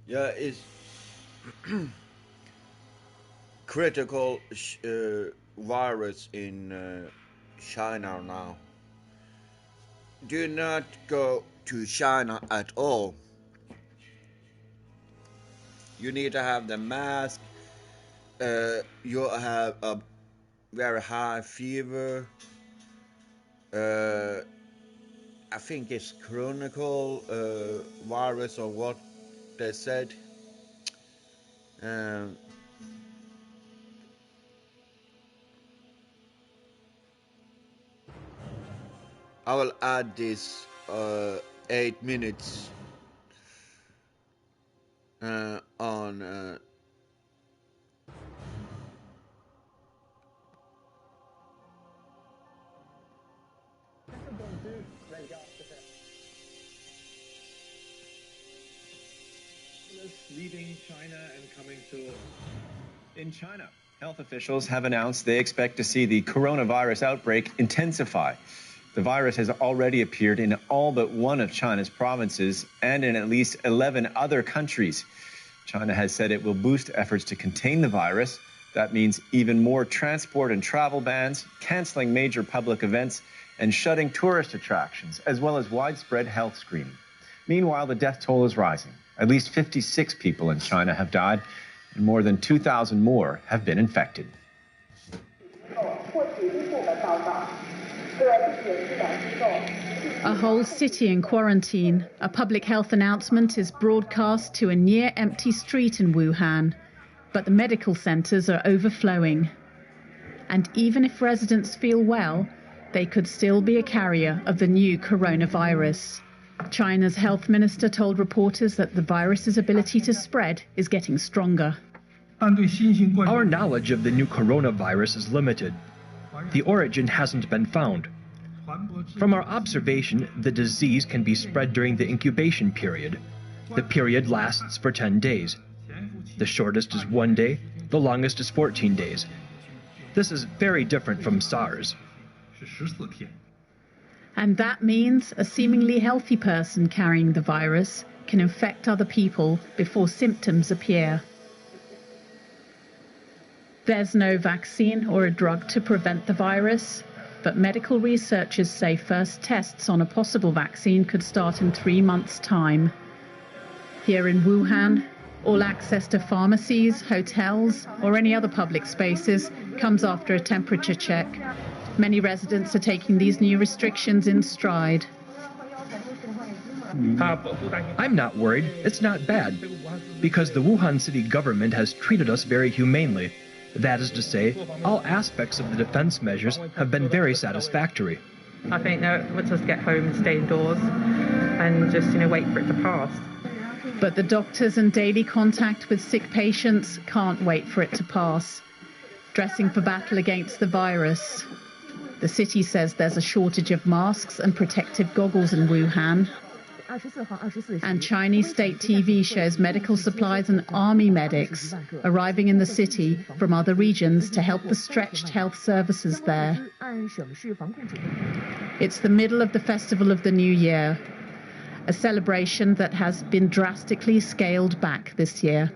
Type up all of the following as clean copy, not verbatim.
Yeah, it's critical virus in China now. Do not go to China at all. You need to have the mask. You have a very high fever. Uh, I think it's chronicle virus or what they said. Um, I will add this 8 minutes on. Leaving China and coming to... In China, health officials have announced they expect to see the coronavirus outbreak intensify. The virus has already appeared in all but one of China's provinces and in at least 11 other countries. China has said it will boost efforts to contain the virus. That means even more transport and travel bans, canceling major public events, and shutting tourist attractions, as well as widespread health screening. Meanwhile, the death toll is rising. At least 56 people in China have died, and more than 2,000 more have been infected. A whole city in quarantine. A public health announcement is broadcast to a near-empty street in Wuhan. But the medical centres are overflowing. And even if residents feel well, they could still be a carrier of the new coronavirus. China's health minister told reporters that the virus's ability to spread is getting stronger. Our knowledge of the new coronavirus is limited. The origin hasn't been found. From our observation, the disease can be spread during the incubation period. The period lasts for 10 days. The shortest is 1 day, the longest is 14 days. This is very different from SARS. And that means a seemingly healthy person carrying the virus can infect other people before symptoms appear. There's no vaccine or a drug to prevent the virus, but medical researchers say first tests on a possible vaccine could start in 3 months' time. Here in Wuhan, all access to pharmacies, hotels, or any other public spaces comes after a temperature check. Many residents are taking these new restrictions in stride. I'm not worried. It's not bad, because the Wuhan city government has treated us very humanely. That is to say, all aspects of the defense measures have been very satisfactory. I think that we'll just get home and stay indoors and just, wait for it to pass. But the doctors and daily contact with sick patients can't wait for it to pass, dressing for battle against the virus. The city says there's a shortage of masks and protective goggles in Wuhan. And Chinese state TV shows medical supplies and army medics arriving in the city from other regions to help the stretched health services there. It's the middle of the Festival of the New Year, a celebration that has been drastically scaled back this year.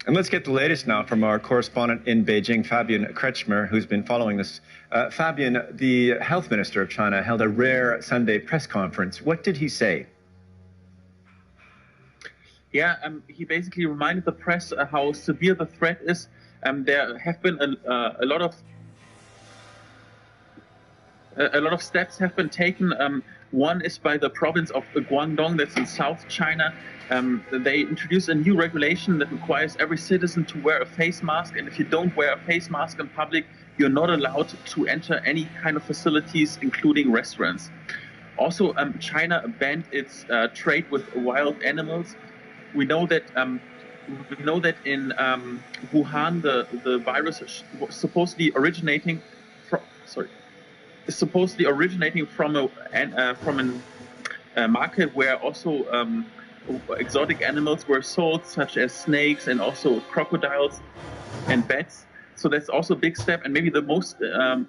And let's get the latest now from our correspondent in Beijing, Fabian Kretschmer, who's been following this. Fabian, the health minister of China held a rare Sunday press conference. What did he say? Yeah, he basically reminded the press how severe the threat is. There have been a lot of steps have been taken. One is by the province of Guangdong, that's in South China. They introduced a new regulation that requires every citizen to wear a face mask, and if you don't wear a face mask in public, you're not allowed to enter any kind of facilities, including restaurants. Also, China banned its trade with wild animals. We know that in Wuhan the virus is supposedly originating from a market where also exotic animals were sold, such as snakes and also crocodiles and bats. So that's also a big step, and maybe the most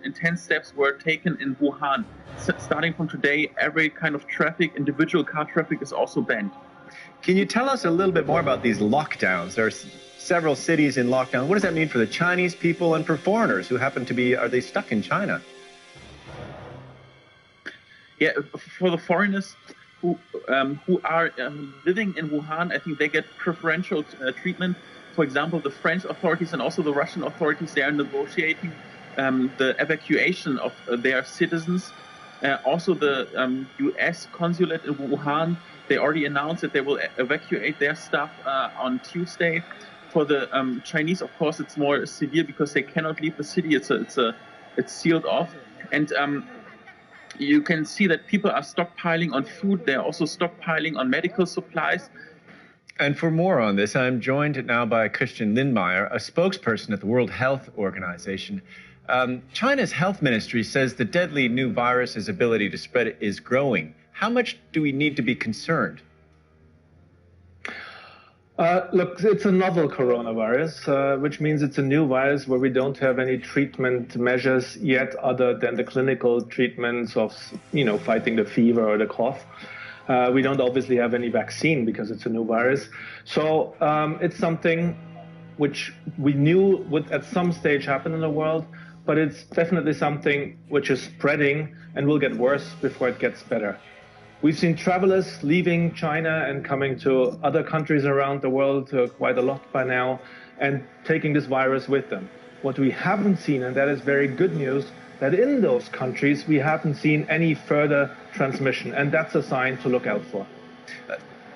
intense steps were taken in Wuhan. Starting from today, every kind of traffic, individual car traffic, is also banned. Can you tell us a little bit more about these lockdowns? There are several cities in lockdown. What does that mean for the Chinese people and for foreigners who happen to be, are they stuck in China? Yeah, for the foreigners who are living in Wuhan, I think they get preferential treatment. For example, the French authorities and also the Russian authorities, they are negotiating the evacuation of their citizens. Also, the U.S. consulate in Wuhan, they already announced that they will evacuate their staff on Tuesday. For the Chinese, of course, it's more severe because they cannot leave the city. It's sealed off, and you can see that people are stockpiling on food. They're also stockpiling on medical supplies. And for more on this, I'm joined now by Christian Lindmeier, a spokesperson at the World Health Organization. China's health ministry says the deadly new virus's ability to spread is growing. How much do we need to be concerned? Look, it's a novel coronavirus, which means it's a new virus where we don't have any treatment measures yet other than the clinical treatments of, fighting the fever or the cough. We don't obviously have any vaccine because it's a new virus. So it's something which we knew would at some stage happen in the world, but it's definitely something which is spreading and will get worse before it gets better. We've seen travelers leaving China and coming to other countries around the world quite a lot by now and taking this virus with them. What we haven't seen, and that is very good news, that in those countries we haven't seen any further transmission, and that's a sign to look out for.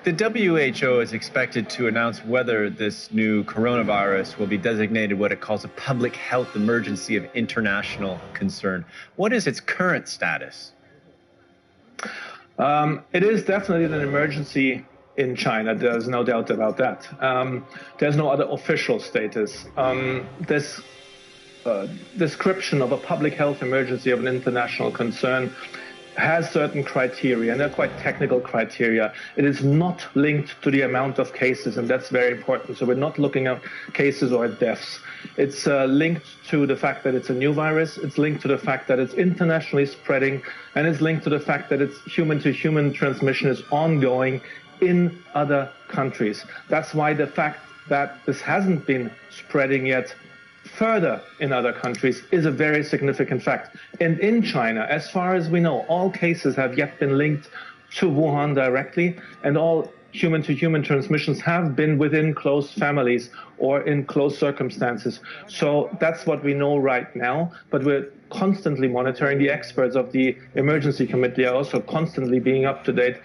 The WHO is expected to announce whether this new coronavirus will be designated what it calls a public health emergency of international concern. What is its current status? It is definitely an emergency in China. There's no doubt about that. There's no other official status. This description of a public health emergency of an international concern has certain criteria, and they're quite technical criteria. It is not linked to the amount of cases, and that's very important. So we're not looking at cases or at deaths. It's linked to the fact that it's a new virus. It's linked to the fact that it's internationally spreading, and it's linked to the fact that it's human-to-human transmission is ongoing in other countries. That's why the fact that this hasn't been spreading yet further in other countries is a very significant fact. And in China, as far as we know, all cases have yet been linked to Wuhan directly, and all human-to-human transmissions have been within close families or in close circumstances. So that's what we know right now, but we're constantly monitoring. The experts of the emergency committee are also constantly being up to date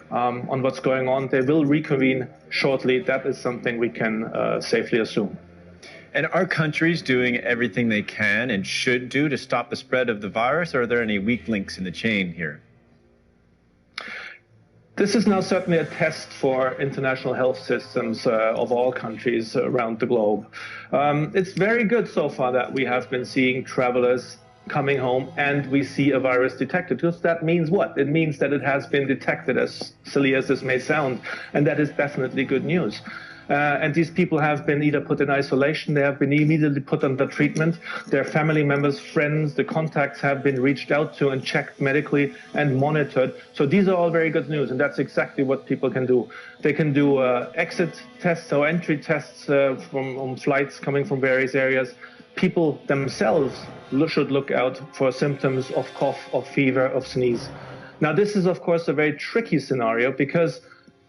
on what's going on. They will reconvene shortly. That is something we can safely assume. And are countries doing everything they can and should do to stop the spread of the virus, or are there any weak links in the chain here? This is now certainly a test for international health systems of all countries around the globe. It's very good so far that we have been seeing travelers coming home and we see a virus detected. Because that means what? It means that it has been detected, as silly as this may sound, and that is definitely good news. And these people have been either put in isolation, they have been immediately put under treatment, their family members, friends, the contacts have been reached out to and checked medically and monitored. So these are all very good news, and that's exactly what people can do. They can do exit tests or entry tests on flights coming from various areas. People themselves should look out for symptoms of cough, of fever, of sneeze. Now, this is, of course, a very tricky scenario because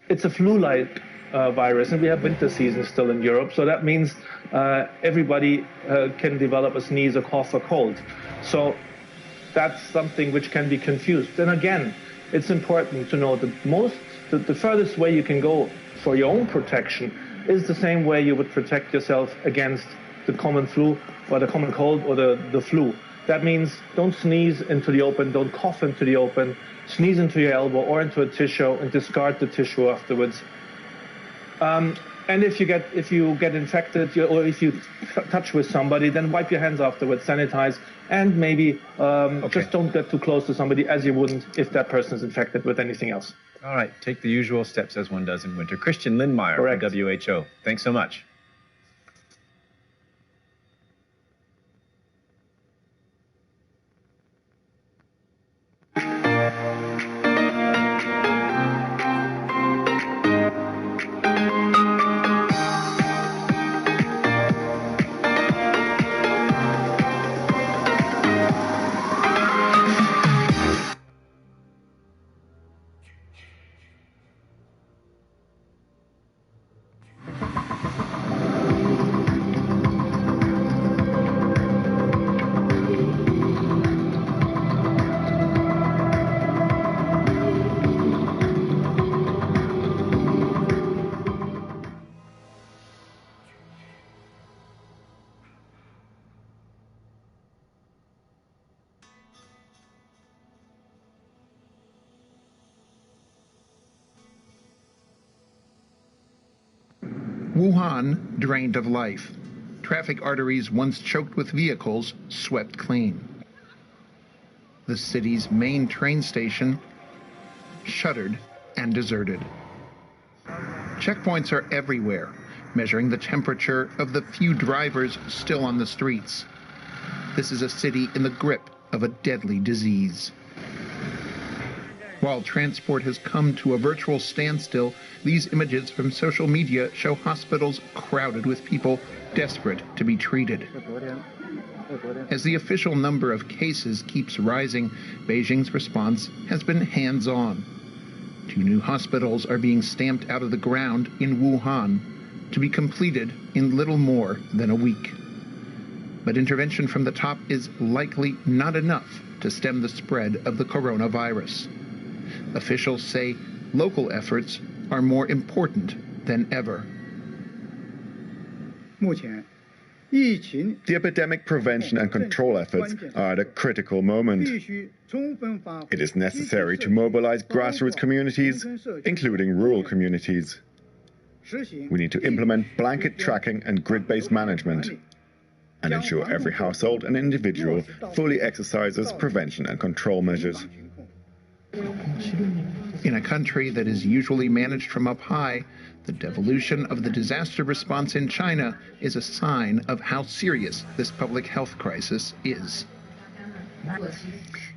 it's a flu-like virus, and we have winter season still in Europe, so that means everybody can develop a sneeze, a cough, a cold. So that's something which can be confused. And again, it's important to know that the furthest way you can go for your own protection is the same way you would protect yourself against the common flu or the common cold or the flu. That means don't sneeze into the open, don't cough into the open, sneeze into your elbow or into a tissue and discard the tissue afterwards. And if you get infected or if you touch with somebody, then wipe your hands afterwards, sanitize, and maybe just don't get too close to somebody as you wouldn't if that person is infected with anything else. All right, take the usual steps as one does in winter. Christian Lindmeier from WHO. Thanks so much. Wuhan drained of life. Traffic arteries once choked with vehicles swept clean. The city's main train station shuttered and deserted. Checkpoints are everywhere, measuring the temperature of the few drivers still on the streets. This is a city in the grip of a deadly disease. While transport has come to a virtual standstill, these images from social media show hospitals crowded with people desperate to be treated. As the official number of cases keeps rising, Beijing's response has been hands-on. 2 new hospitals are being stamped out of the ground in Wuhan, to be completed in little more than a week. But intervention from the top is likely not enough to stem the spread of the coronavirus. Officials say local efforts are more important than ever. The epidemic prevention and control efforts are at a critical moment. It is necessary to mobilize grassroots communities, including rural communities. We need to implement blanket tracking and grid-based management and ensure every household and individual fully exercises prevention and control measures. In a country that is usually managed from up high, the devolution of the disaster response in China is a sign of how serious this public health crisis is.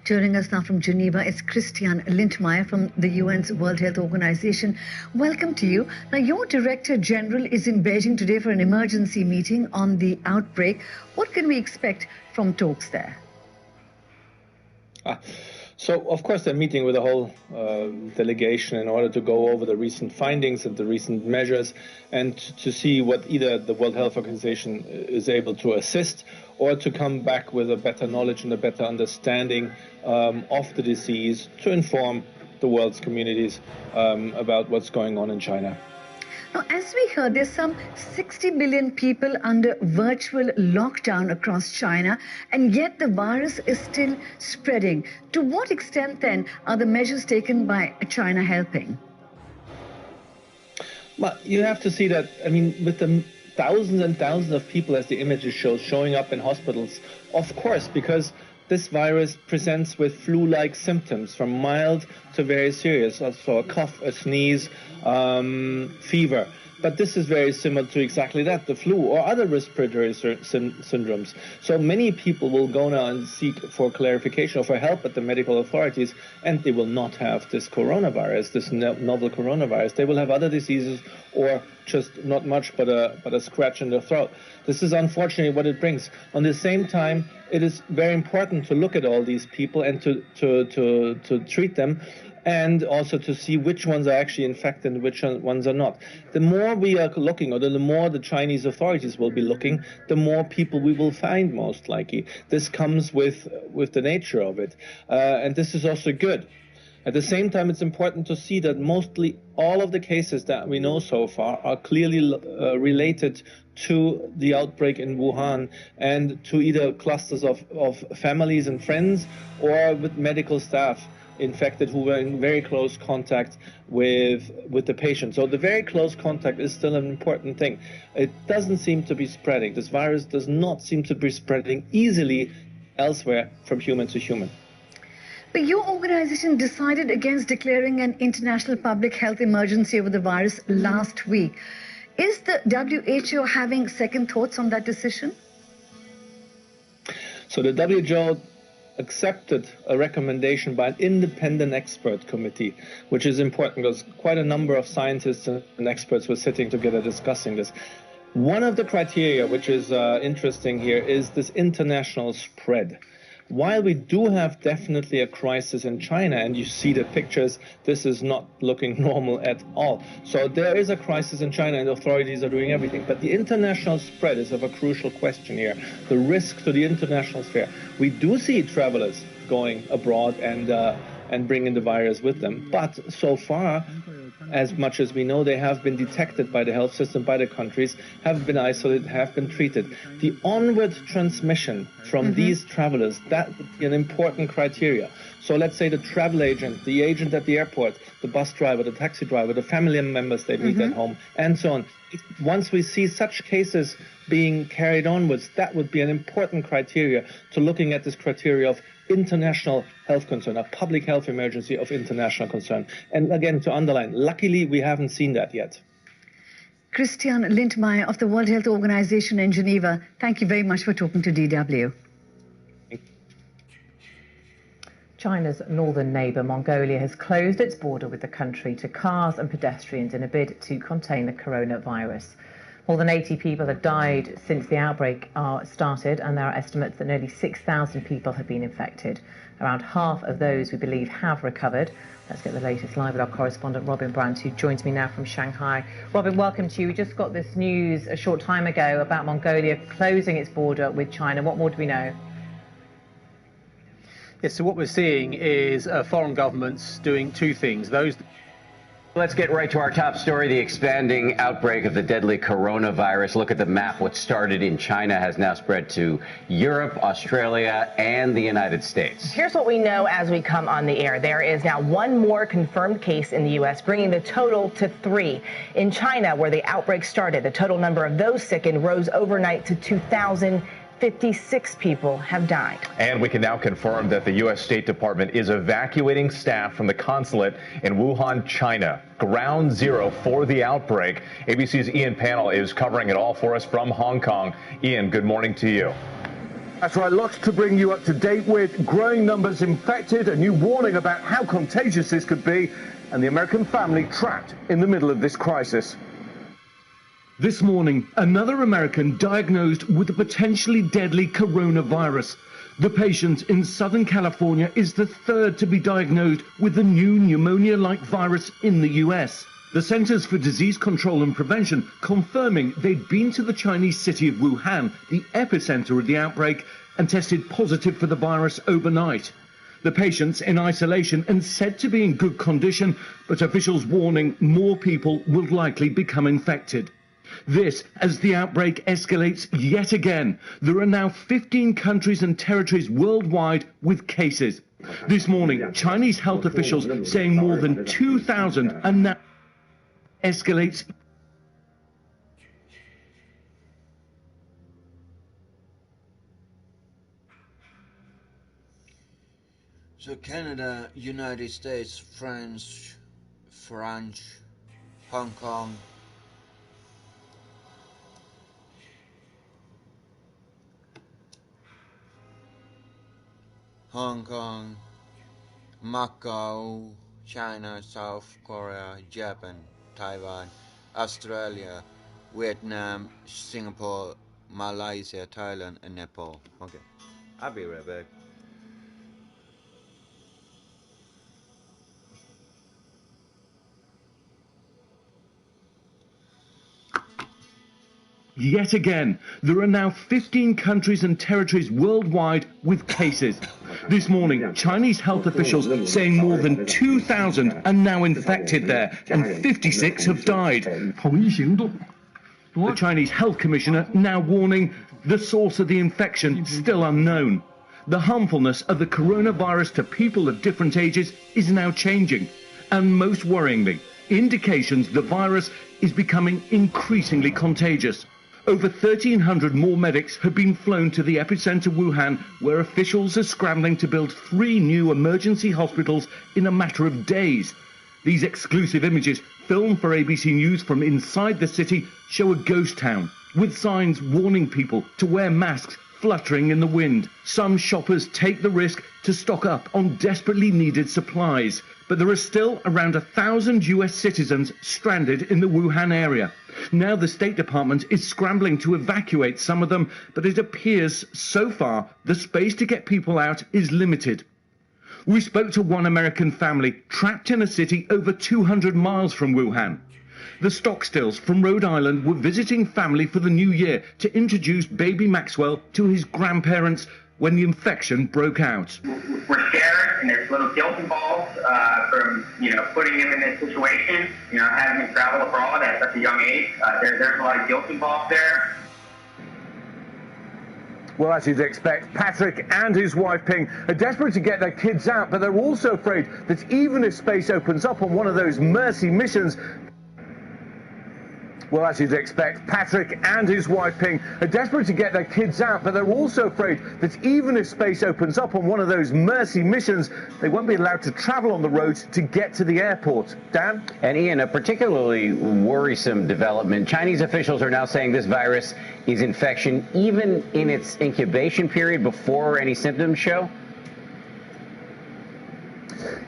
Joining us now from Geneva is Christian Lindmeier from the UN's World Health Organization. Welcome to you. Now, your Director General is in Beijing today for an emergency meeting on the outbreak. What can we expect from talks there? So, of course, they're meeting with the whole delegation in order to go over the recent findings and the recent measures and to see what either the World Health Organization is able to assist or to come back with a better knowledge and a better understanding of the disease to inform the world's communities about what's going on in China. Now, as we heard, there's some 60 million people under virtual lockdown across China, and yet the virus is still spreading. To what extent, then, are the measures taken by China helping? Well, you have to see that, I mean, with the thousands and thousands of people, as the images show, showing up in hospitals, of course, because this virus presents with flu-like symptoms from mild to very serious, so a cough, a sneeze, fever. But this is very similar to exactly that, the flu or other respiratory syndromes. So many people will go now and seek for clarification or for help at the medical authorities, and they will not have this coronavirus, this novel coronavirus. They will have other diseases or just not much but a scratch in their throat. This is unfortunately what it brings. On the same time, it is very important to look at all these people and to treat them, and also to see which ones are actually infected and which ones are not. The more we are looking, or the more the Chinese authorities will be looking, the more people we will find, most likely. This comes with the nature of it, and this is also good. At the same time, it's important to see that mostly all of the cases that we know so far are clearly related to the outbreak in Wuhan and to either clusters of families and friends or with medical staff infected who were in very close contact with the patient. So the very close contact is still an important thing. It doesn't seem to be spreading. This virus does not seem to be spreading easily elsewhere from human to human. But your organization decided against declaring an international public health emergency over the virus last week. Is the WHO having second thoughts on that decision? So the WHO accepted a recommendation by an independent expert committee, which is important because quite a number of scientists and experts were sitting together discussing this. One of the criteria which is interesting here is this international spread. While we do have definitely a crisis in China, and you see the pictures, this is not looking normal at all. So there is a crisis in China and the authorities are doing everything. But the international spread is of a crucial question here. The risk to the international sphere. We do see travelers going abroad and bringing the virus with them. But so far, as much as we know, they have been detected by the health system, by the countries, have been isolated, have been treated. The onward transmission from these travelers, that would be an important criteria. So let's say the travel agent, the agent at the airport, the bus driver, the taxi driver, the family members they meet at home, and so on. Once we see such cases being carried onwards, that would be an important criteria to looking at this criteria of international health concern, a public health emergency of international concern. And again, to underline, luckily we haven't seen that yet. Christian Lindmeier of the World Health Organization in Geneva, thank you very much for talking to DW. China's northern neighbour, Mongolia, has closed its border with the country to cars and pedestrians in a bid to contain the coronavirus. More than 80 people have died since the outbreak started, and there are estimates that nearly 6,000 people have been infected. Around half of those we believe have recovered. Let's get the latest live with our correspondent Robin Brandt, who joins me now from Shanghai. Robin, welcome to you. We just got this news a short time ago about Mongolia closing its border with China. What more do we know? Yes, so what we're seeing is foreign governments doing two things. Let's get right to our top story, the expanding outbreak of the deadly coronavirus. Look at the map. What started in China has now spread to Europe, Australia, and the United States. Here's what we know as we come on the air. There is now one more confirmed case in the U.S., bringing the total to 3. In China, where the outbreak started, the total number of those sickened rose overnight to 2,056 people have died. And we can now confirm that the U.S. State Department is evacuating staff from the consulate in Wuhan, China, ground zero for the outbreak. ABC's Ian Pannell is covering it all for us from Hong Kong. Ian, good morning to you. That's right, lots to bring you up to date with. Growing numbers infected, a new warning about how contagious this could be, and the American family trapped in the middle of this crisis. This morning, another American diagnosed with a potentially deadly coronavirus. The patient in Southern California is the third to be diagnosed with the new pneumonia-like virus in the US. The Centers for Disease Control and Prevention confirming they'd been to the Chinese city of Wuhan, the epicenter of the outbreak, and tested positive for the virus overnight. The patient's in isolation and said to be in good condition, but officials warning more people will likely become infected. This as the outbreak escalates yet again. There are now 15 countries and territories worldwide with cases. This morning, Chinese health officials saying more than 2,000 are now escalates. So Canada, United States, France, Hong Kong, Macau, China, South Korea, Japan, Taiwan, Australia, Vietnam, Singapore, Malaysia, Thailand, and Nepal. Okay, I'll be right back. Yet again, there are now 15 countries and territories worldwide with cases. This morning, Chinese health officials saying more than 2,000 are now infected there and 56 have died. The Chinese health commissioner now warning the source of the infection still unknown. The harmfulness of the coronavirus to people of different ages is now changing. And most worryingly, indications the virus is becoming increasingly contagious. Over 1,300 more medics have been flown to the epicenter Wuhan, where officials are scrambling to build 3 new emergency hospitals in a matter of days. These exclusive images, filmed for ABC News from inside the city, show a ghost town, with signs warning people to wear masks fluttering in the wind. Some shoppers take the risk to stock up on desperately needed supplies. But there are still around 1,000 US citizens stranded in the Wuhan area. Now the State Department is scrambling to evacuate some of them, but it appears so far the space to get people out is limited. We spoke to one American family trapped in a city over 200 miles from Wuhan. The Stockstills from Rhode Island were visiting family for the new year to introduce baby Maxwell to his grandparents when the infection broke out. We're scared, and there's little guilt involved from, putting him in this situation, having him travel abroad at such a young age. There's a lot of guilt involved there. Well, as you'd expect, Patrick and his wife Ping are desperate to get their kids out, but they're also afraid that even if space opens up on one of those Mercy missions, well, as you'd expect, Patrick and his wife Ping are desperate to get their kids out, but they're also afraid that even if space opens up on one of those Mercy missions, they won't be allowed to travel on the roads to get to the airport. Dan? And Ian, a particularly worrisome development. Chinese officials are now saying this virus is infection even in its incubation period before any symptoms show.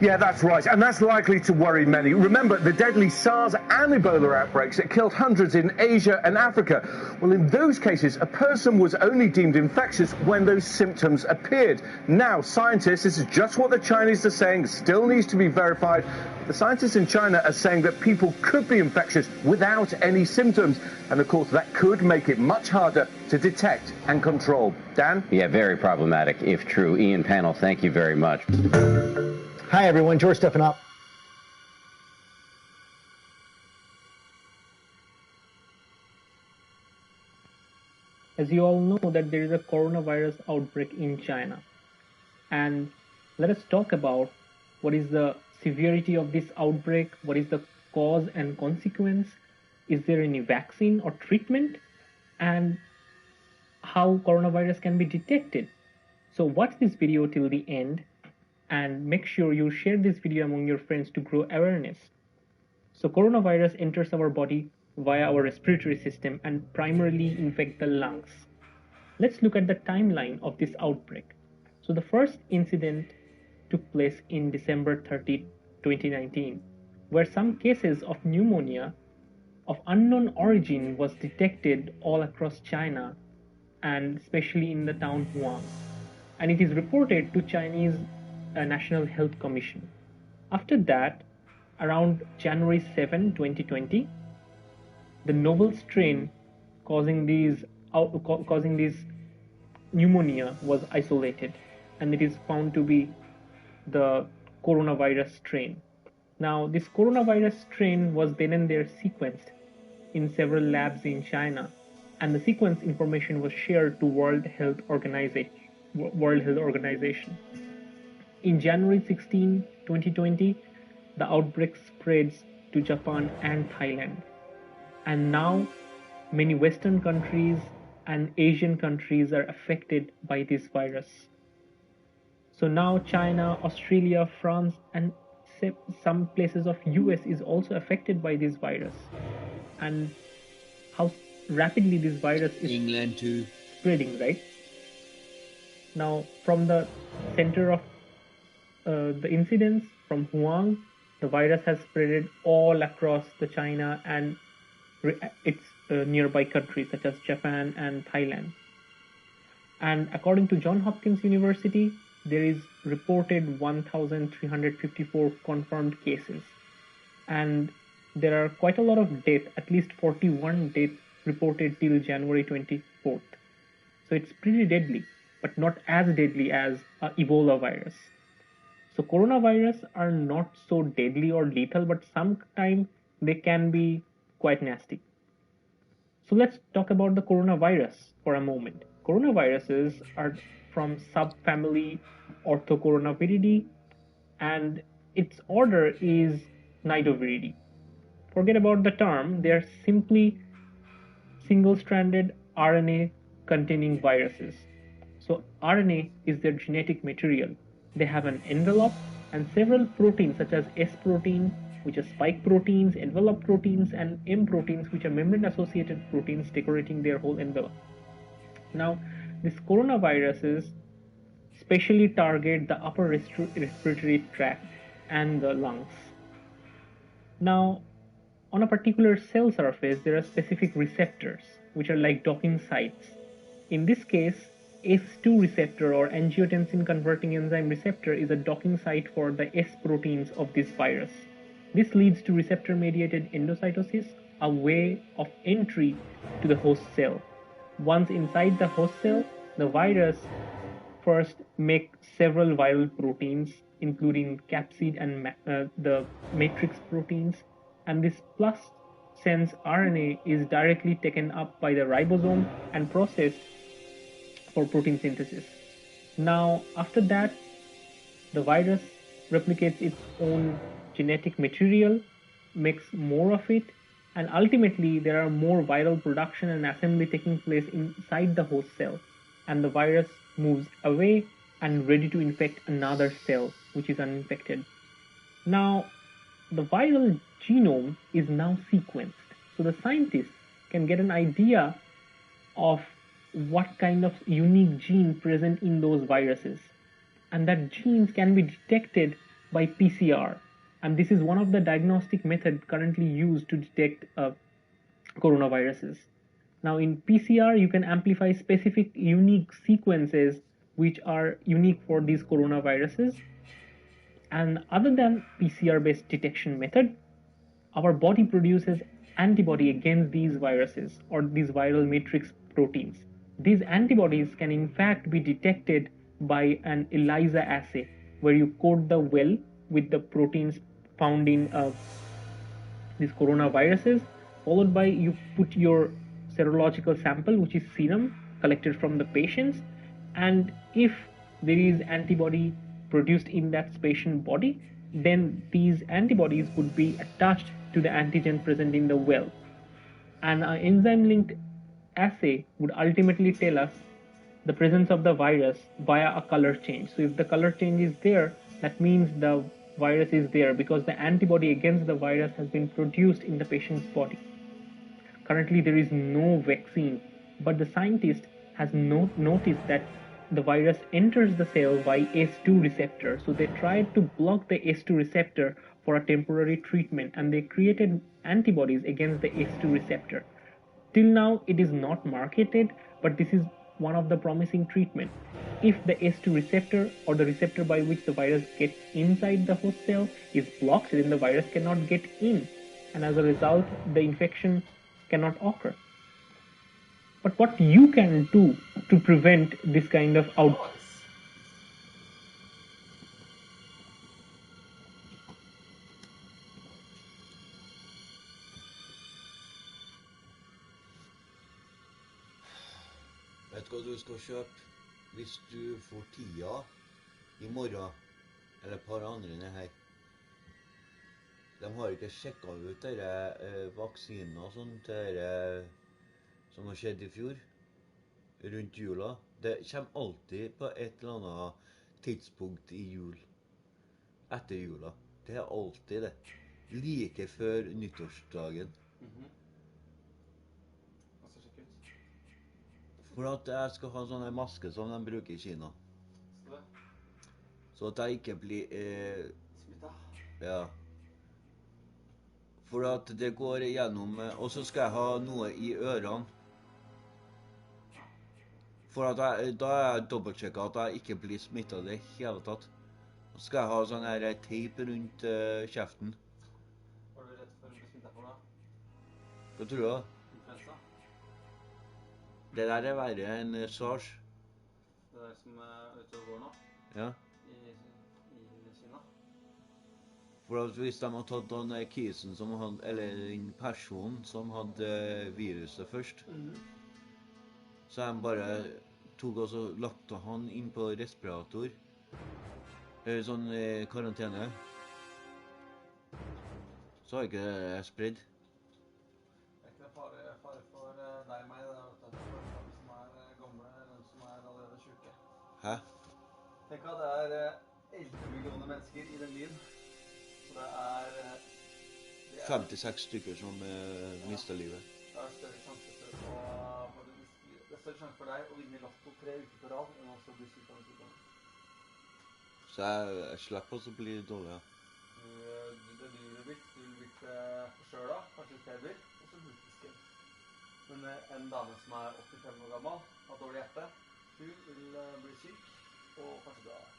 Yeah, that's right, and that's likely to worry many. Remember, the deadly SARS and Ebola outbreaks that killed hundreds in Asia and Africa. Well, in those cases, a person was only deemed infectious when those symptoms appeared. Now, scientists, this is just what the Chinese are saying, still needs to be verified. The scientists in China are saying that people could be infectious without any symptoms, and of course, that could make it much harder to detect and control. Dan? Yeah, very problematic, if true. Ian Panel, thank you very much. Hi, everyone. George Stephanop. As you all know that there is a coronavirus outbreak in China. And let us talk about what is the severity of this outbreak, what is the cause and consequence, is there any vaccine or treatment, and how coronavirus can be detected. So watch this video till the end. And make sure you share this video among your friends to grow awareness. So coronavirus enters our body via our respiratory system and primarily infect the lungs. Let's look at the timeline of this outbreak. So the first incident took place in December 30, 2019, where some cases of pneumonia of unknown origin was detected all across China and especially in the town Wuhan. And it is reported to Chinese National Health Commission. After that, around January 7, 2020, the novel strain causing these pneumonia was isolated, and it is found to be the coronavirus strain. Now, this coronavirus strain was then and there sequenced in several labs in China, and the sequence information was shared to World Health Organization. In January 16, 2020, the outbreak spreads to Japan and Thailand. And now many Western countries and Asian countries are affected by this virus. So now China, Australia, France, and some places of US is also affected by this virus. And how rapidly this virus is England too spreading, right? Now from the center of the incidence from Wuhan, the virus has spread all across the China and its nearby countries such as Japan and Thailand. And according to Johns Hopkins University, there is reported 1,354 confirmed cases. And there are quite a lot of deaths, at least 41 deaths reported till January 24th. So it's pretty deadly, but not as deadly as Ebola virus. So coronavirus are not so deadly or lethal, but sometimes they can be quite nasty. So let's talk about the coronavirus for a moment. Coronaviruses are from subfamily Orthocoronavirinae, and its order is Nidoviridae. Forget about the term, they are simply single-stranded RNA containing viruses. So RNA is their genetic material. They have an envelope and several proteins such as S protein, which are spike proteins, envelope proteins, and M proteins, which are membrane-associated proteins decorating their whole envelope. Now, these coronaviruses specially target the upper respiratory tract and the lungs. Now, on a particular cell surface, there are specific receptors, which are like docking sites. In this case, S2 receptor or angiotensin converting enzyme receptor is a docking site for the S proteins of this virus. This leads to receptor mediated endocytosis, a way of entry to the host cell. Once inside the host cell, the virus first makes several viral proteins, including capsid and the matrix proteins, and this plus sense RNA is directly taken up by the ribosome and processed for protein synthesis. Now, after that, the virus replicates its own genetic material, makes more of it, and ultimately there are more viral production and assembly taking place inside the host cell, and the virus moves away and ready to infect another cell which is uninfected. Now, the viral genome is now sequenced, so the scientists can get an idea of what kind of unique gene present in those viruses, and that genes can be detected by PCR, and this is one of the diagnostic methods currently used to detect coronaviruses. Now in PCR you can amplify specific unique sequences which are unique for these coronaviruses, and other than PCR based detection method, our body produces antibody against these viruses or these viral matrix proteins. These antibodies can in fact be detected by an ELISA assay where you coat the well with the proteins found in these coronaviruses, followed by you put your serological sample, which is serum collected from the patients, and if there is antibody produced in that patient body, then these antibodies would be attached to the antigen present in the well. And an enzyme-linked assay would ultimately tell us the presence of the virus via a color change. So if the color change is there, that means the virus is there because the antibody against the virus has been produced in the patient's body. Currently there is no vaccine, but the scientist has noticed that the virus enters the cell by ACE2 receptor. So they tried to block the ACE2 receptor for a temporary treatment, and they created antibodies against the ACE2 receptor. Till now it is not marketed, but this is one of the promising treatment. If the ACE2 receptor or the receptor by which the virus gets inside the host cell is blocked, then the virus cannot get in, and as a result the infection cannot occur. But what you can do to prevent this kind of outbreak? Vet du hva du skal kjøpe hvis du får tida i morgen, eller et par andre ned her? De har ikke sjekket ut dere vaksiner og sånt som har skjedd i fjor, rundt jula. Det kommer alltid på et eller annet tidspunkt i jul, etter jula. Det er alltid det, like før nyttårsdagen. For at jeg skal ha sånne masker som de bruker i Kina. Så at jeg ikke blir ja. For at det går igjennom, og så skal jeg ha noe i ørene. For at da har jeg dobbeltsjekket at jeg ikke blir smittet det hele tatt. Så skal jeg ha sånn her teip rundt kjeften. Hva er du redd for å bli smittet for da? Hva tror du da? Influensa? Det der er verre enn SARS. Det der som er ute og går nå? Ja. I Kina? For at hvis de har tatt den kisen som hadde, eller den personen som hadde viruset først, så de bare tok og så lagt han inn på respirator, sånn karantene. Så har ikke det spredd. Det er ikke fare for deg og meg, det er de som er gamle, eller de som er allerede syke. Hæ? Tenk at det er 11 millioner mennesker i den byen. Så det er 56 stykker som mistet livet. Det er større sjanse for deg å vinne lotto 3 uker på rad enn også å bli syk av en sykdom. Så jeg slipper også å bli dårlig, ja. Det du ville blitt forkjølet, kanskje feber, og så blodfisker. Men en dame som er 85 år gammel, har dårlig hjerte, hun vil bli syk, og kanskje dø av det.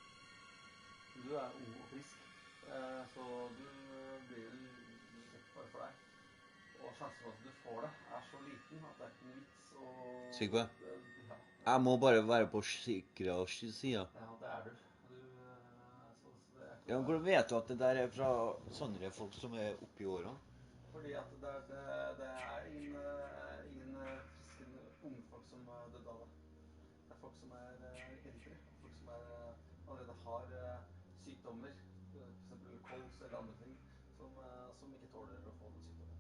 Du er ung og frisk, så du blir ikke bare for deg. Og sjansen for at du får det er så liten at det er ikke noe vits å... Sikker på? Jeg må bare være på sikre siden. Ja, det er du. Ja, men hvordan vet du at det der er fra sånne folk som er oppe i årene? Fordi at det er ingen friske unge folk som døde av det. Det er folk folk som eldre, folk som allerede har sykdommer, for eksempel kols eller andre ting, som ikke tåler å få den sykdommen.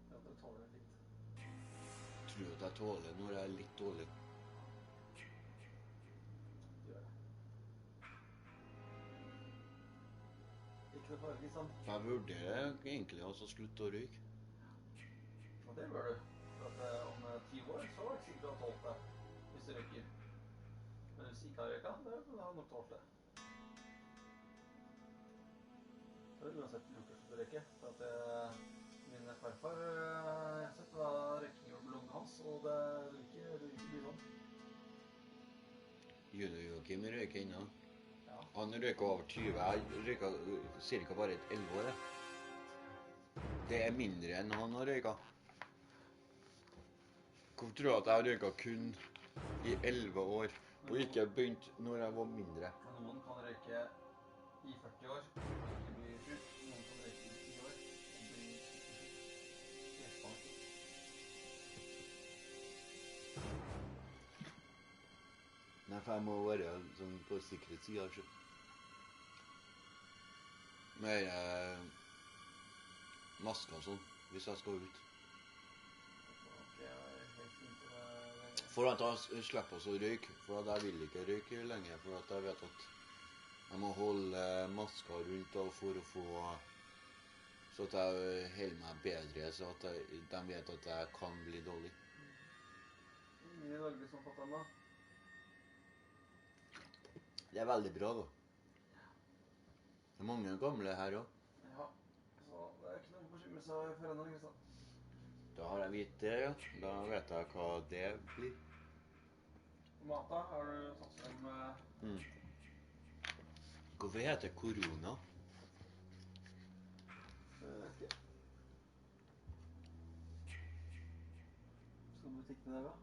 De andre tåler det fint. Tror du at jeg tåler når jeg litt dårlig? Du gjør det. Ikke noe farlig, sant? Jeg vurderer egentlig å slutte å røyke. Og det bør du. For at om 10 år så er det sikkert å ha tålt det, hvis du røyker. Men hvis du ikke har røyka, da har du nok tålt det. Så er det uansett lukest å røyke. For at min farfar, jeg har sett da røyking gjorde med lungen hans, og det vil ikke bli sånn. Joakim røyker ennå. Han røyker over 20. Jeg røyker cirka bare 11 år. Det er mindre enn han har røyket. Hvorfor tror du at jeg røyket kun i 11 år, og ikke begynt når jeg var mindre? Noen kan røyke i 40 år, og ikke bli sjuk. Noen kan røyke i 10 år, og bli Nei, for jeg må være sånn på sikkerhetssiden, altså. Med masker og sånn, hvis jeg skal ut. For at jeg slipper å røyke, for at jeg vil ikke røyke lenger, for at jeg vet at jeg må holde masker rundt for å få, så at jeg holder meg bedre, så at de vet at jeg kan bli dårlig. Ingen i Norge som har fått dem da? Det er veldig bra da. Det er mange gamle her også. Ja, så det er ikke noe bekymre seg for ennå, Kristian. Da har jeg vidt det, ja. Da vet jeg hva det blir. Mat da, har du tatt frem... Hvorfor heter det korona? Jeg vet ikke. Skal du på butikken i dag da?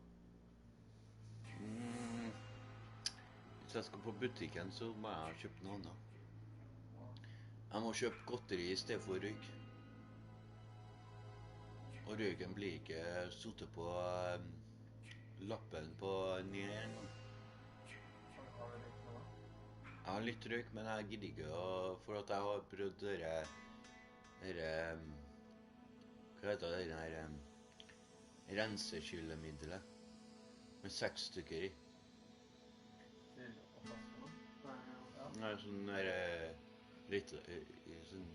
Hvis jeg skal på butikken, så må jeg kjøpe noe annet. Jeg må kjøpe godteri i stedet for røyk. Og røyken blir ikke suttet på lappen på ned. Har du røyk nå da? Jeg har litt røyk, men jeg gidder ikke, for at jeg har prøvd dere, hva heter det her, rensekyllemiddelet, med 6 stykker i. Nei, sånn der, litt, sånn,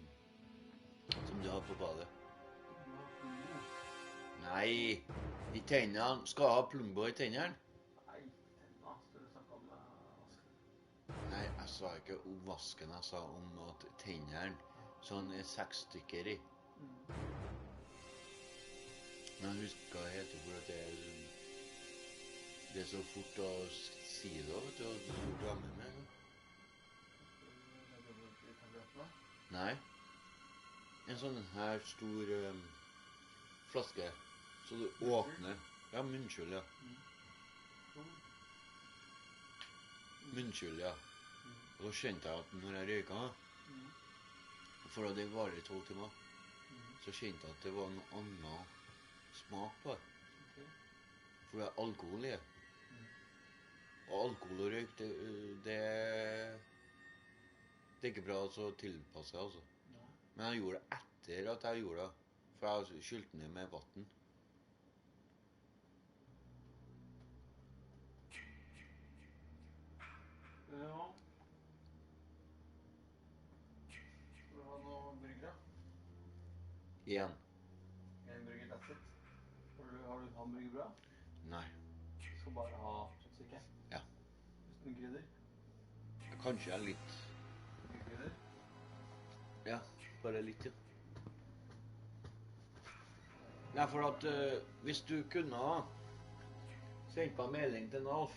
som du har på badet. Nei, i tennene, skal jeg ha plumbo i tennene? Nei, tennene, skal du snakke om vasken? Nei, jeg sa ikke om vasken, jeg sa om at tennene, sånn 6 stykker i. Men jeg husker hva det heter, for at det er så fort å si det, vet du, og du glemmer meg. Nei, en sånn her stor flaske, så du åpner. Ja, munnskyld, ja. Munnskyld, ja. Og da kjente jeg at når jeg røyket, for at det varer i 12 timer, så kjente jeg at det var noe annet smak på det. For det er alkohol i det. Og alkohol og røyk, det er ikke bra å tilpasse, altså. Men jeg gjorde det etter at jeg gjorde det, for jeg skylte ned med vatten. Ja. Skal du ha noe burger da? Igjen. En burger, that's it. Har du hamburgerbrød? Nei. Du skal bare ha kjøttstykke? Ja. Uten krydder? Kanskje litt. Krydder? Ja, bare litt, ja. Nei, for at hvis du kunne ha sendt på en melding til Nalf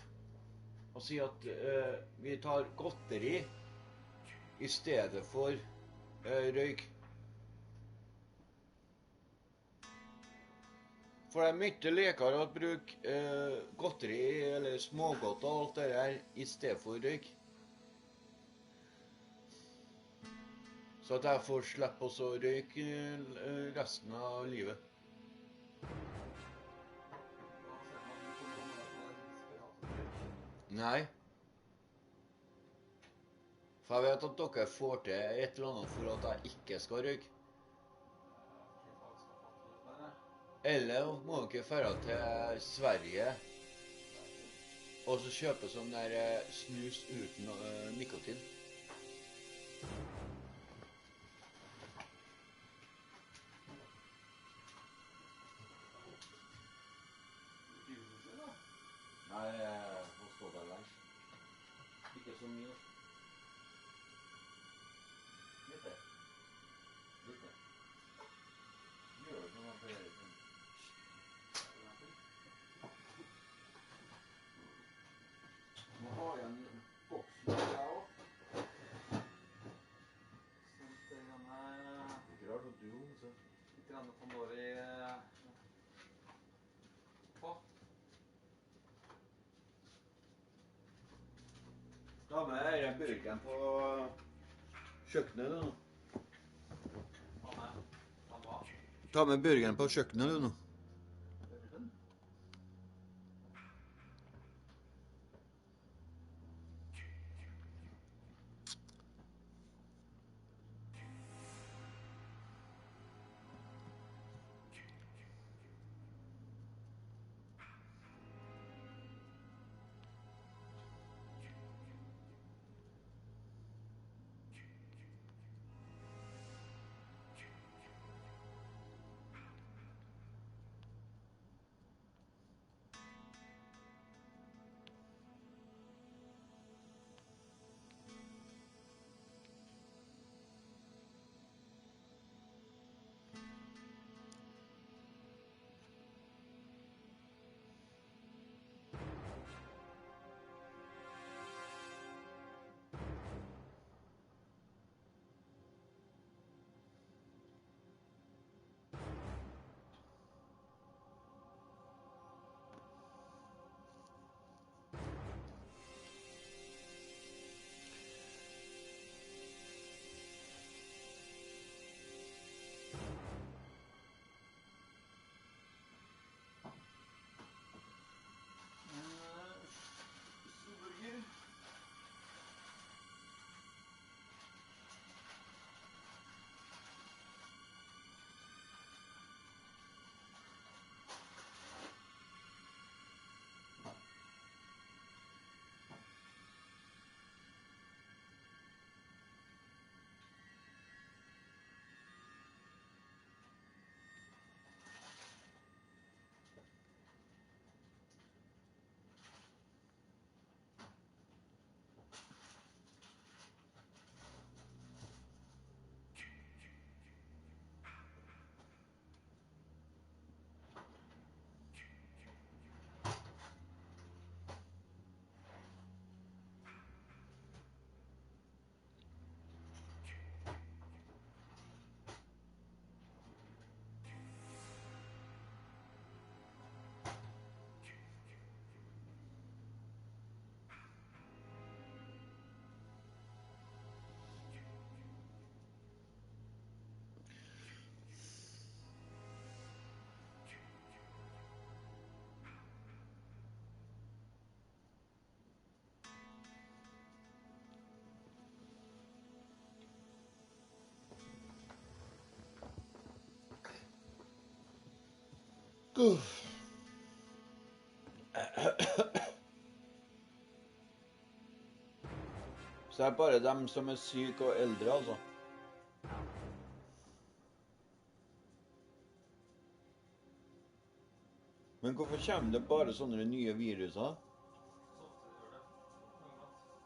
og si at vi tar godteri i stedet for røyk. For det er mye lekere å bruke godteri eller smågodt og alt det der i stedet for røyk. Så at jeg får slippe å røyke resten av livet. Nei. For jeg vet at dere får til et eller annet for at jeg ikke skal røyke. Eller må dere fære til Sverige og så kjøpe sånn der snus uten nikotin. Nei, jeg får stå der lenge. Ikke så mye. Litt det. Litt det. Gjør det sånn at det er sånn. Nå har jeg en boks med deg også. Ikke rart at du også. Litt grann Pandori på. Ta med denne burgeren på kjøkkenet du nå. Ta med burgeren på kjøkkenet du nå. Så det er bare dem som er syke og eldre, altså. Men hvorfor kommer det bare sånne nye viruser?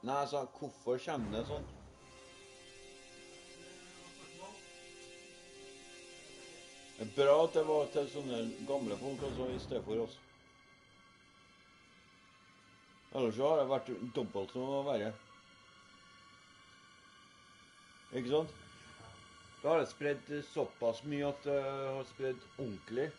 Nei, jeg sa, hvorfor kommer det sånn? Det er bra at det var til sånne gamle folk også, i stedet for oss. Ellers så har det vært dobbelt så verre. Ikke sant? Da har det spredd såpass mye at det har spredd ordentlig.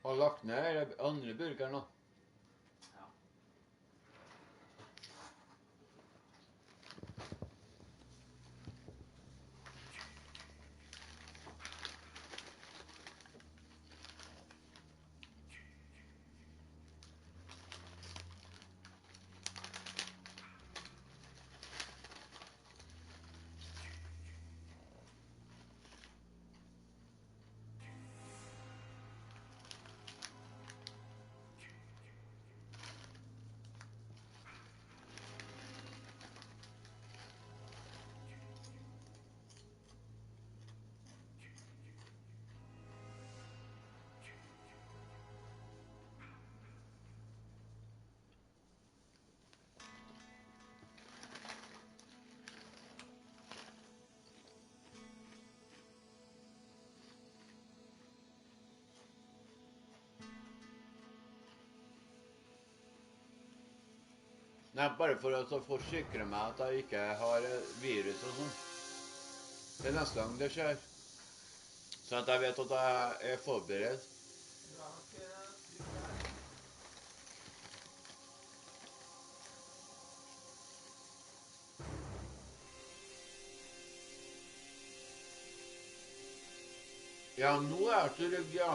Har lagt ned de andre burgerne nå. Nei, bare for å forsikre meg at jeg ikke har virus og sånn. Det er neste gang det skjer. Sånn at jeg vet at jeg er forberedt. Ja, nå er jeg trygg, ja.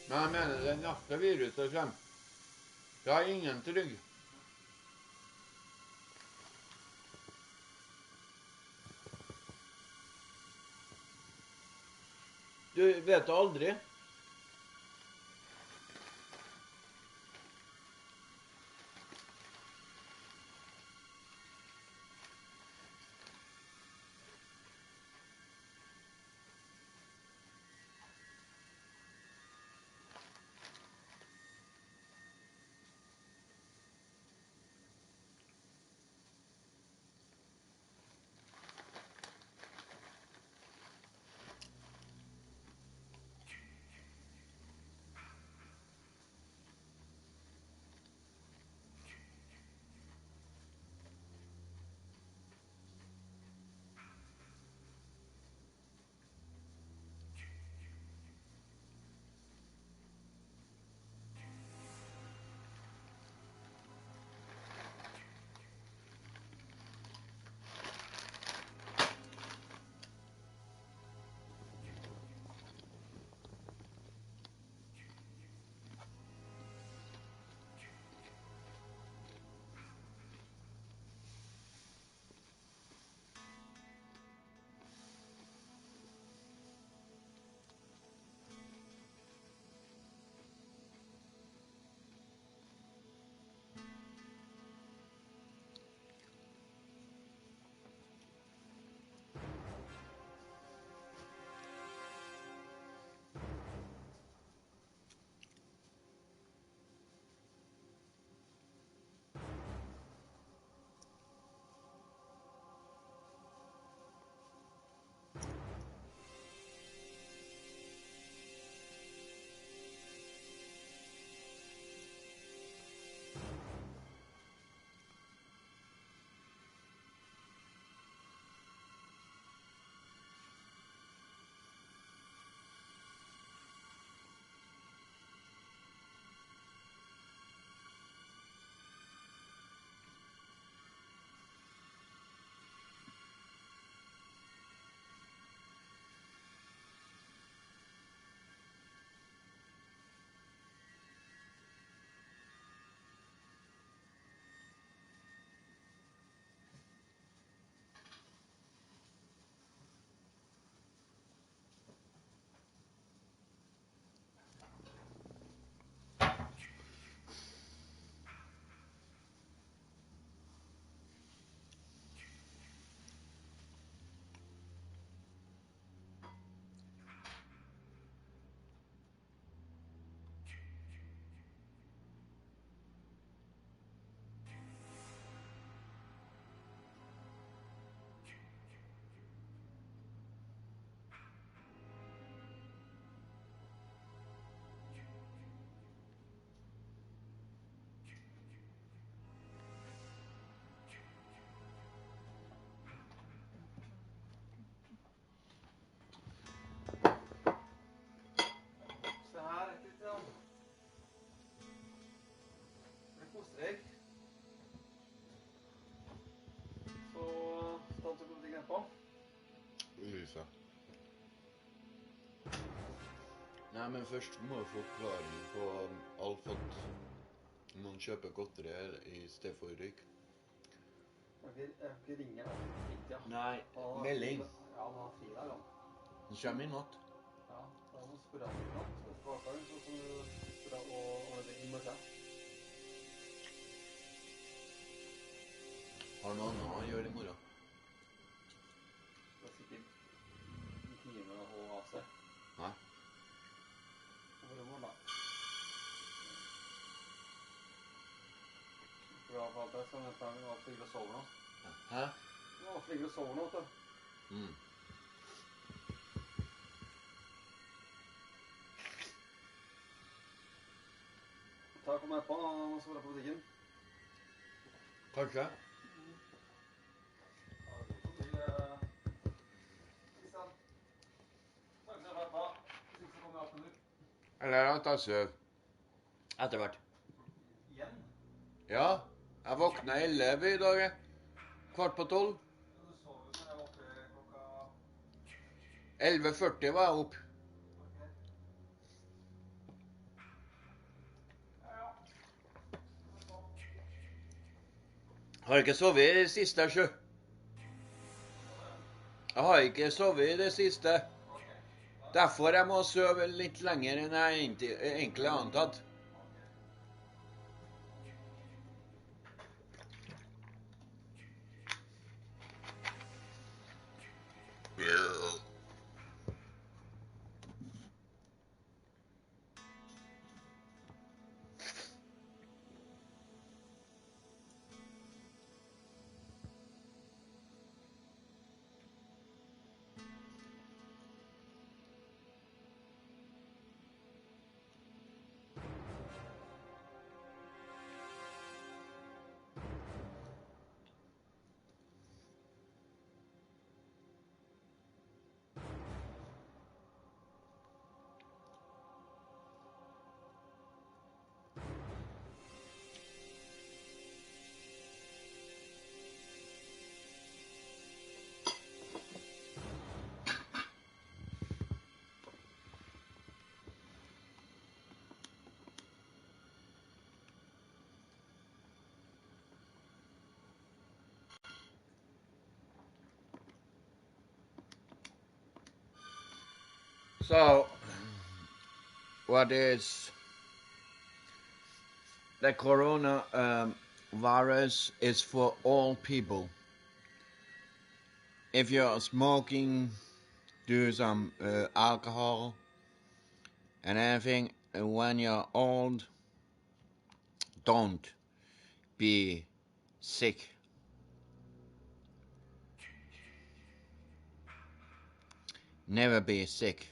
Men jeg mener det neste viruset kommer. Da er ingen trygg. Du vet det aldri. viruset. Nei, men først må jeg få forklaring på alt at noen kjøper godteri i stedet for røyk. Jeg kan ikke ringe da. Nei, melding. Ja, han har fri der, han. Den kommer i natt. Ja, da må du spørre han i natt. Så skal du spørre og det i morgen. Har noe annet å gjøre i morgen? Det er sikkert en time å ha seg. Nei. Hvor er morgen da? Bra for alt det, så jeg tar meg og ligger og sover nå. Hæ? Ja, ligger og sover nå, vet du. Ta kom jeg på, og så var jeg på butikken. Kanskje? Eller at jeg søv. Etter hvert. Igjen? Ja, jeg våkna 11 i dag. 11:15. Du sov jo så jeg var oppe klokka... 11:40 var jeg opp. Har ikke sovet i det siste, sjø. Jeg har ikke sovet i det siste. Derfor jeg må sove litt lenger enn jeg egentlig har antatt. So, what is the corona virus is for all people. If you're smoking, do some alcohol and anything, and when you're old, don't be sick. Never be sick.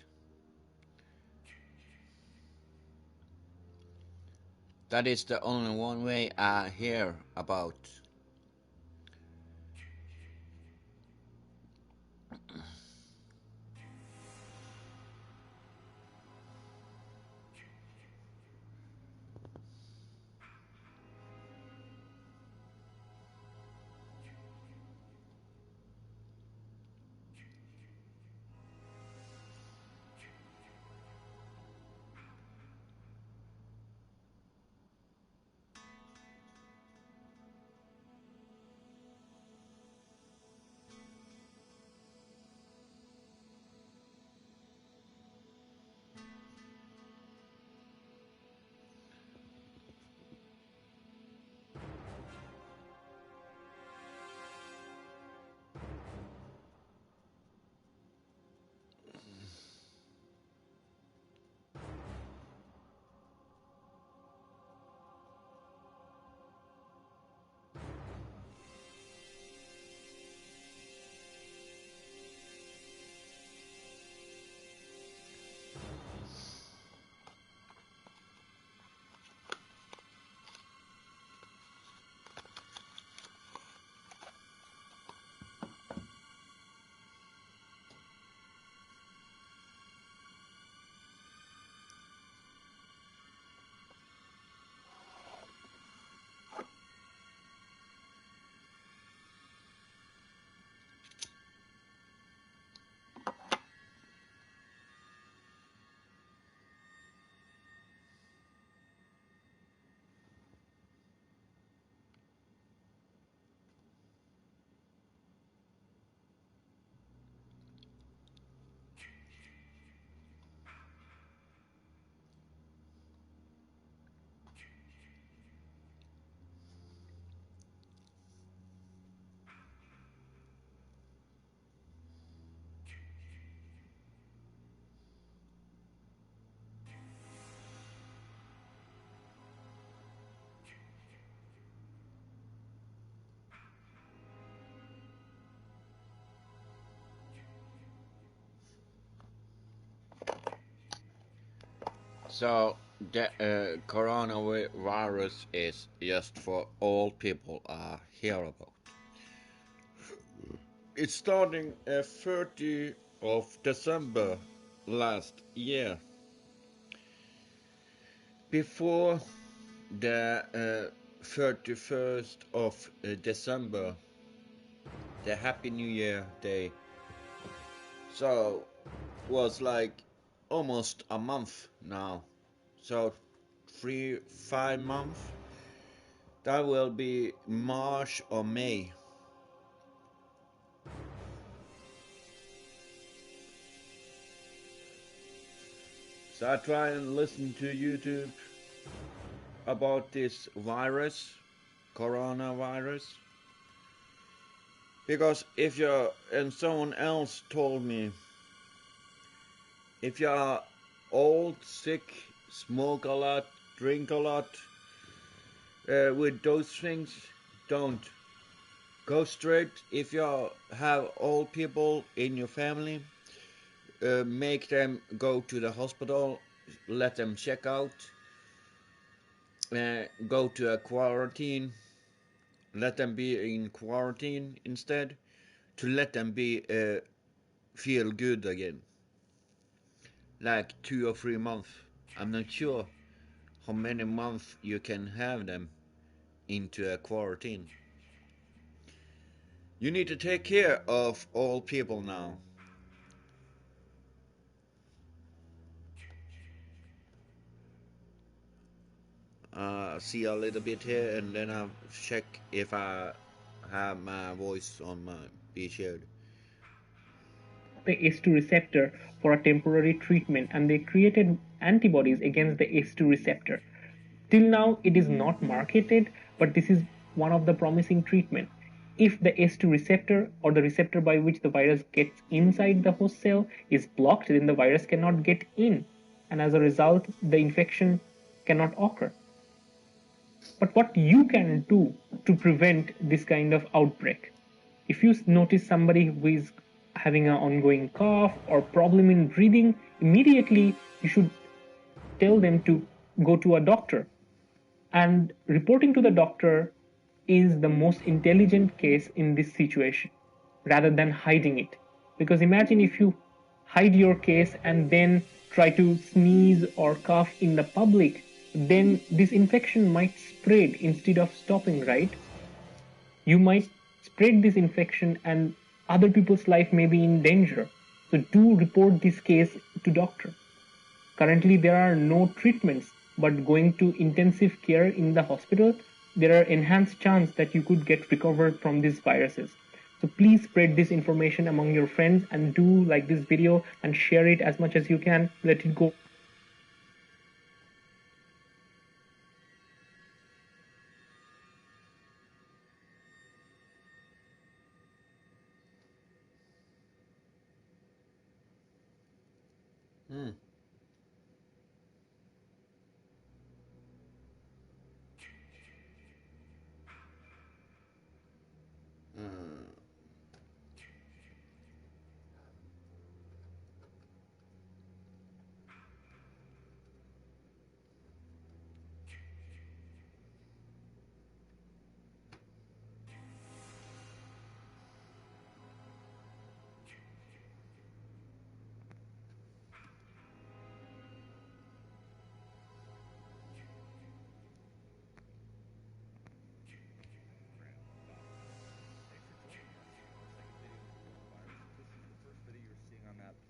That is the only one way I hear about. So the coronavirus is just for all people hear about. It's starting 30th of December last year. Before the 31st of December, the Happy New Year day, so was like almost a month now, so 5 months, that will be March or May. So I try and listen to YouTube about this virus, coronavirus, because if you're, and someone else told me, if you're old, sick, smoke a lot, drink a lot, with those things, don't. Go straight. If you have old people in your family, make them go to the hospital, let them check out, go to a quarantine, let them be in quarantine instead, to let them be feel good again. Like 2 or 3 months. I'm not sure how many months you can have them into a quarantine. You need to take care of all people now. See a little bit here, and then I'll check if I have my voice on my be shared. The ACE2 receptor for a temporary treatment, and they created antibodies against the ACE2 receptor. Till now, it is not marketed, but this is one of the promising treatment. If the ACE2 receptor, or the receptor by which the virus gets inside the host cell, is blocked, then the virus cannot get in, and as a result, the infection cannot occur. But what you can do to prevent this kind of outbreak? If you notice somebody who is having an ongoing cough or problem in breathing, immediately you should tell them to go to a doctor. And reporting to the doctor is the most intelligent case in this situation, rather than hiding it. Because imagine if you hide your case and then try to sneeze or cough in the public, then this infection might spread instead of stopping, right? You might spread this infection and other people's life may be in danger. So do report this case to doctor. Currently there are no treatments, but going to intensive care in the hospital, there are enhanced chance that you could get recovered from these viruses. So please spread this information among your friends and do like this video and share it as much as you can. Let it go.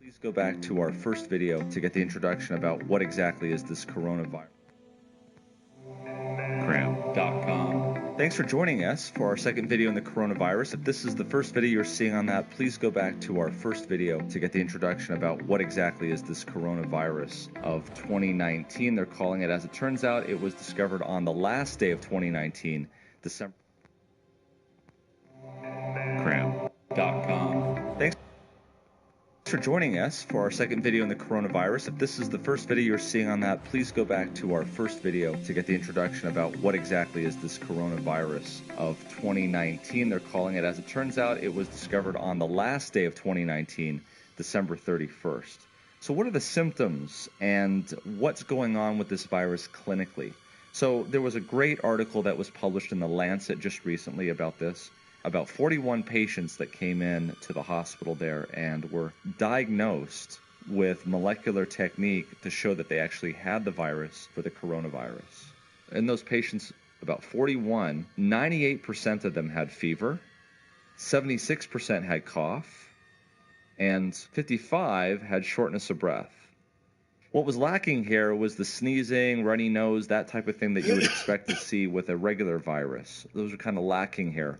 Please go back to our first video to get the introduction about what exactly is this coronavirus. Cram.com. Thanks for joining us for our second video on the coronavirus. If this is the first video you're seeing on that, please go back to our first video to get the introduction about what exactly is this coronavirus of 2019. They're calling it. As it turns out, it was discovered on the last day of 2019, December. Cram.com. Thanks for joining us for our second video on the coronavirus. If this is the first video you're seeing on that, please go back to our first video to get the introduction about what exactly is this coronavirus of 2019. They're calling it. As it turns out, it was discovered on the last day of 2019, December 31st. So what are the symptoms and what's going on with this virus clinically? So there was a great article that was published in The Lancet just recently about this, about 41 patients that came in to the hospital there and were diagnosed with molecular technique to show that they actually had the virus for the coronavirus. In those patients, about 41, 98% of them had fever, 76% had cough, and 55 had shortness of breath. What was lacking here was the sneezing, runny nose, that type of thing that you would expect to see with a regular virus. Those are kind of lacking here.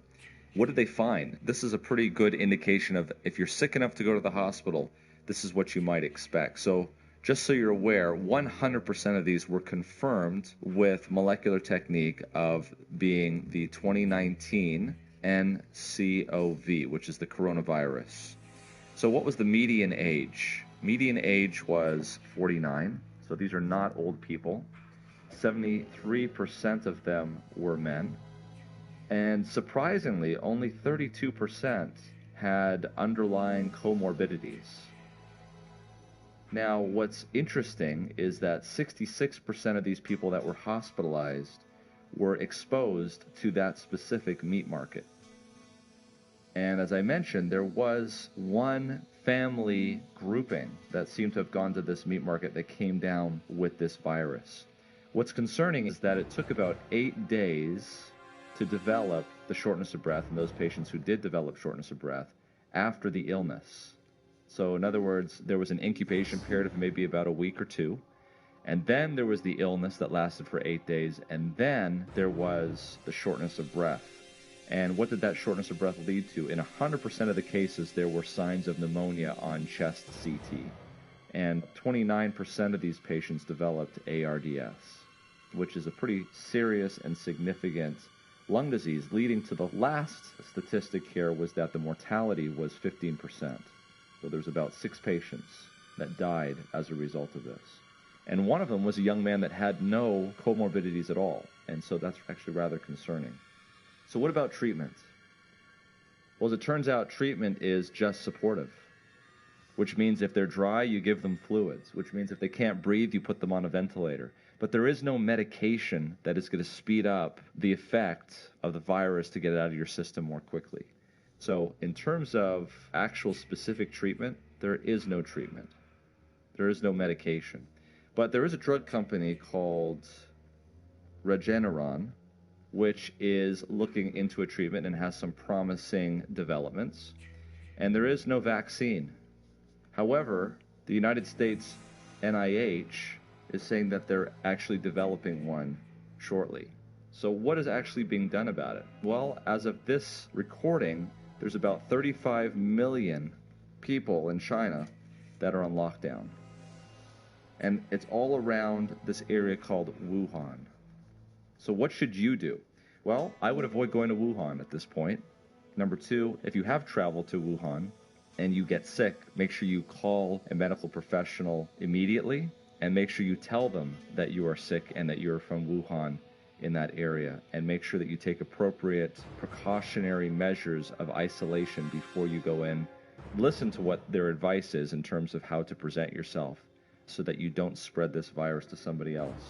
What did they find? This is a pretty good indication of if you're sick enough to go to the hospital, this is what you might expect. So just so you're aware, 100% of these were confirmed with molecular technique of being the 2019 nCoV, which is the coronavirus. So what was the median age? Median age was 49, so these are not old people. 73% of them were men. And surprisingly, only 32% had underlying comorbidities. Now, what's interesting is that 66% of these people that were hospitalized were exposed to that specific meat market. And as I mentioned, there was one family grouping that seemed to have gone to this meat market that came down with this virus. What's concerning is that it took about 8 days to develop the shortness of breath in those patients who did develop shortness of breath after the illness. So in other words, there was an incubation period of maybe about a week or two, and then there was the illness that lasted for 8 days, and then there was the shortness of breath. And what did that shortness of breath lead to? In 100% of the cases, there were signs of pneumonia on chest CT. And 29% of these patients developed ARDS, which is a pretty serious and significant lung disease, leading to the last statistic here was that the mortality was 15%. So there's about 6 patients that died as a result of this. And one of them was a young man that had no comorbidities at all. And so that's actually rather concerning. So what about treatment? Well, as it turns out, treatment is just supportive, which means if they're dry, you give them fluids, which means if they can't breathe, you put them on a ventilator. But there is no medication that is going to speed up the effect of the virus to get it out of your system more quickly. So in terms of actual specific treatment, there is no treatment. There is no medication. But there is a drug company called Regeneron, which is looking into a treatment and has some promising developments. And there is no vaccine. However, the United States NIH is saying that they're actually developing one shortly. So what is actually being done about it? Well, as of this recording, there's about 35 million people in China that are on lockdown. And it's all around this area called Wuhan. So what should you do? Well, I would avoid going to Wuhan at this point. Number 2, if you have traveled to Wuhan and you get sick, make sure you call a medical professional immediately and make sure you tell them that you are sick and that you're from Wuhan in that area, and make sure that you take appropriate precautionary measures of isolation before you go in. Listen to what their advice is in terms of how to present yourself so that you don't spread this virus to somebody else.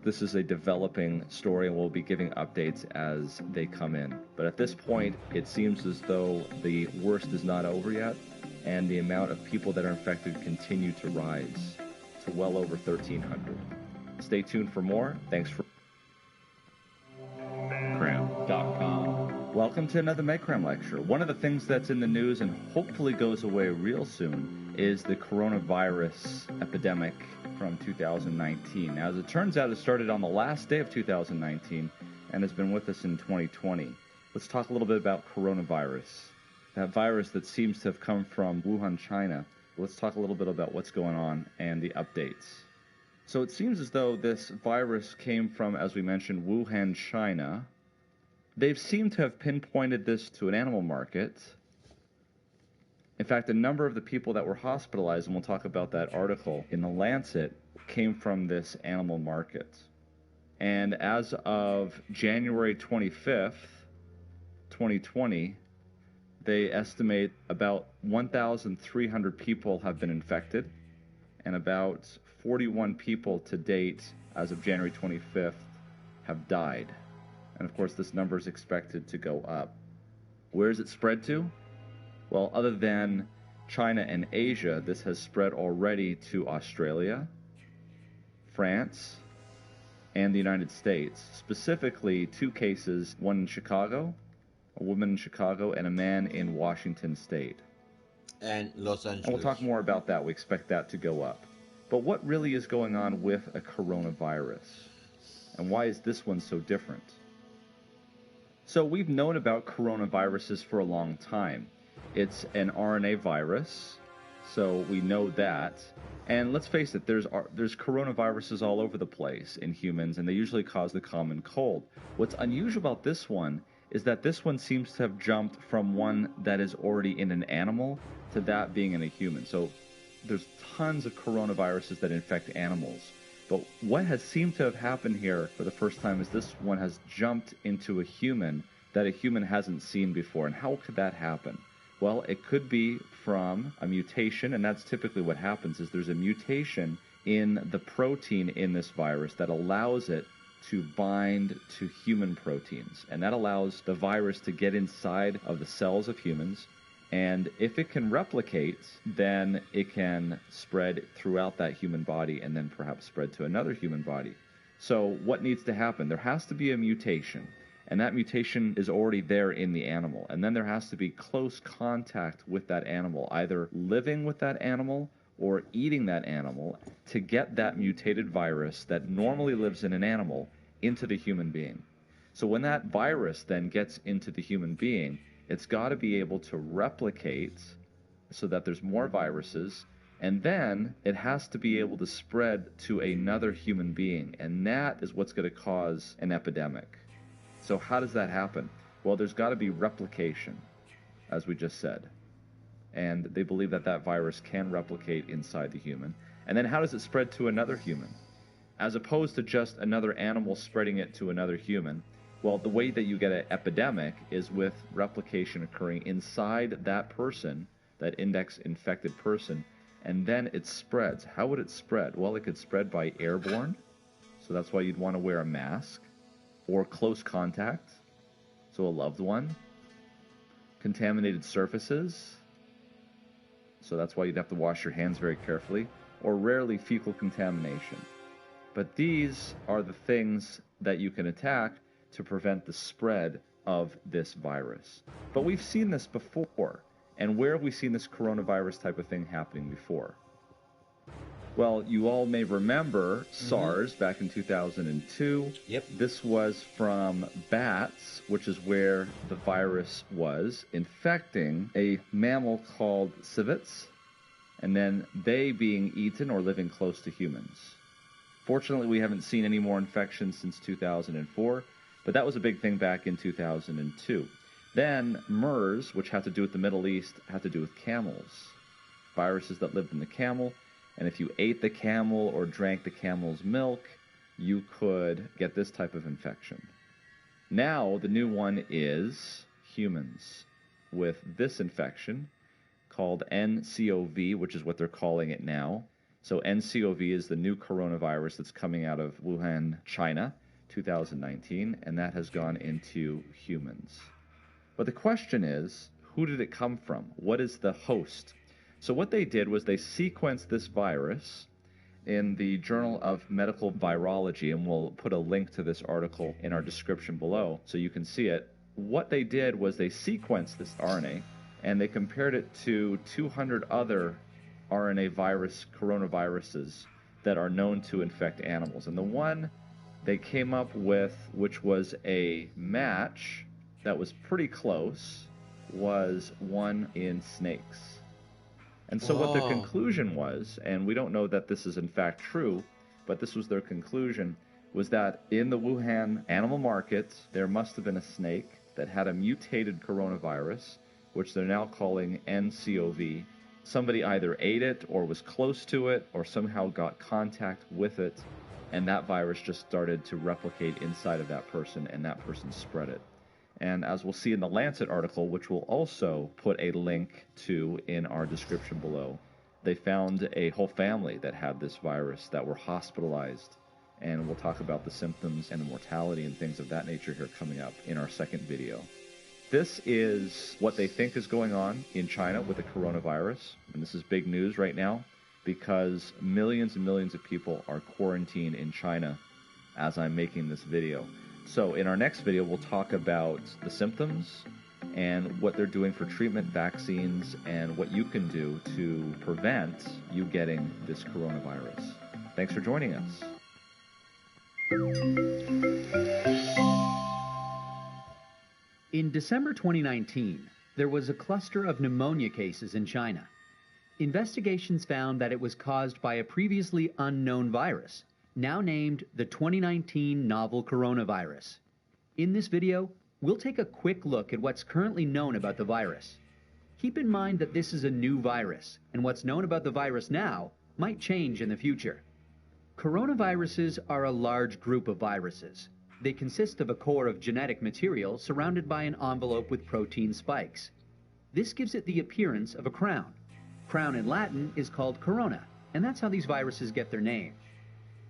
This is a developing story, and we'll be giving updates as they come in. But at this point, it seems as though the worst is not over yet, and the amount of people that are infected continue to rise to well over 1,300. Stay tuned for more. Thanks for Mindcraft.com. Welcome to another Mindcraft lecture. One of the things that's in the news and hopefully goes away real soon is the coronavirus epidemic from 2019. Now, as it turns out, it started on the last day of 2019 and has been with us in 2020. Let's talk a little bit about coronavirus, that virus that seems to have come from Wuhan, China. Let's talk a little bit about what's going on and the updates. So it seems as though this virus came from, as we mentioned, Wuhan, China. They've seemed to have pinpointed this to an animal market. In fact, a number of the people that were hospitalized, and we'll talk about that article in The Lancet, came from this animal market. And as of January 25th, 2020, they estimate about 1,300 people have been infected. and about 41 people to date as of January 25th have died. And of course, this number is expected to go up. Where is it spread to? Well, other than China and Asia, this has spread already to Australia, France, and the United States. Specifically, 2 cases, one in Chicago, a woman in Chicago, and a man in Washington State. And Los Angeles. And we'll talk more about that. We expect that to go up. But what really is going on with a coronavirus? And why is this one so different? So we've known about coronaviruses for a long time. It's an RNA virus, so we know that. And let's face it, there's coronaviruses all over the place in humans, and they usually cause the common cold. What's unusual about this one is that this one seems to have jumped from one that is already in an animal to that being in a human. So there's tons of coronaviruses that infect animals. But what has seemed to have happened here for the first time is this one has jumped into a human that a human hasn't seen before. And how could that happen? Well, it could be from a mutation, and that's typically what happens, is there's a mutation in the protein in this virus that allows it to bind to human proteins. And that allows the virus to get inside of the cells of humans. And if it can replicate, then it can spread throughout that human body and then perhaps spread to another human body. So what needs to happen? There has to be a mutation. And that mutation is already there in the animal. And then there has to be close contact with that animal, either living with that animal or eating that animal, to get that mutated virus that normally lives in an animal into the human being. So when that virus then gets into the human being, it's got to be able to replicate so that there's more viruses, and then it has to be able to spread to another human being, and that is what's going to cause an epidemic. So how does that happen? Well, there's got to be replication, as we just said. And they believe that that virus can replicate inside the human. And then how does it spread to another human? As opposed to just another animal spreading it to another human, well, the way that you get an epidemic is with replication occurring inside that person, that index infected person, and then it spreads. How would it spread? Well, it could spread by airborne, so that's why you'd want to wear a mask, or close contact, so a loved one, contaminated surfaces, so that's why you'd have to wash your hands very carefully, or rarely fecal contamination. But these are the things that you can attack to prevent the spread of this virus. But we've seen this before. And where have we seen this coronavirus type of thing happening before? Well, you all may remember SARS back in 2002. Yep. This was from bats, which is where the virus was, infecting a mammal called civets, and then they being eaten or living close to humans. Fortunately, we haven't seen any more infections since 2004, but that was a big thing back in 2002. Then MERS, which had to do with the Middle East, had to do with camels, viruses that lived in the camel. And if you ate the camel or drank the camel's milk, you could get this type of infection. Now, the new one is humans with this infection called NCOV, which is what they're calling it now. So NCOV is the new coronavirus that's coming out of Wuhan, China, 2019, and that has gone into humans. But the question is, who did it come from? What is the host? So what they did was they sequenced this virus in the Journal of Medical Virology, and we'll put a link to this article in our description below so you can see it. What they did was they sequenced this RNA, and they compared it to 200 other RNA virus coronaviruses that are known to infect animals. And the one they came up with, which was a match that was pretty close, was one in snakes. And so what their conclusion was, and we don't know that this is in fact true, but this was their conclusion, was that in the Wuhan animal market, there must have been a snake that had a mutated coronavirus, which they're now calling NCOV. Somebody either ate it or was close to it or somehow got contact with it, and that virus just started to replicate inside of that person, and that person spread it. And as we'll see in the Lancet article, which we'll also put a link to in our description below, They found a whole family that had this virus that were hospitalized, and we'll talk about the symptoms and the mortality and things of that nature here coming up in our second video. This is what they think is going on in China with the coronavirus, and this is big news right now because millions and millions of people are quarantined in China as I'm making this video. So in our next video, we'll talk about the symptoms and what they're doing for treatment, vaccines, and what you can do to prevent you getting this coronavirus. Thanks for joining us. In December 2019, there was a cluster of pneumonia cases in China. Investigations found that it was caused by a previously unknown virus, now named the 2019 novel coronavirus. In this video, we'll take a quick look at what's currently known about the virus. Keep in mind that this is a new virus, and what's known about the virus now might change in the future. Coronaviruses are a large group of viruses. They consist of a core of genetic material surrounded by an envelope with protein spikes. This gives it the appearance of a crown. Crown in Latin is called corona, and that's how these viruses get their name.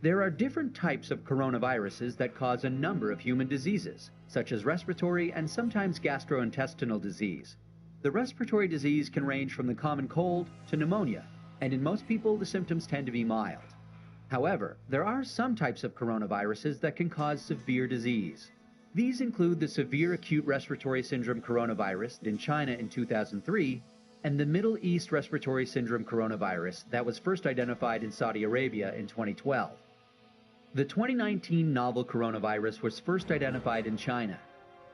There are different types of coronaviruses that cause a number of human diseases, such as respiratory and sometimes gastrointestinal disease. The respiratory disease can range from the common cold to pneumonia, and in most people the symptoms tend to be mild. However, there are some types of coronaviruses that can cause severe disease. These include the severe acute respiratory syndrome coronavirus in China in 2003 and the Middle East respiratory syndrome coronavirus that was first identified in Saudi Arabia in 2012. The 2019 novel coronavirus was first identified in China.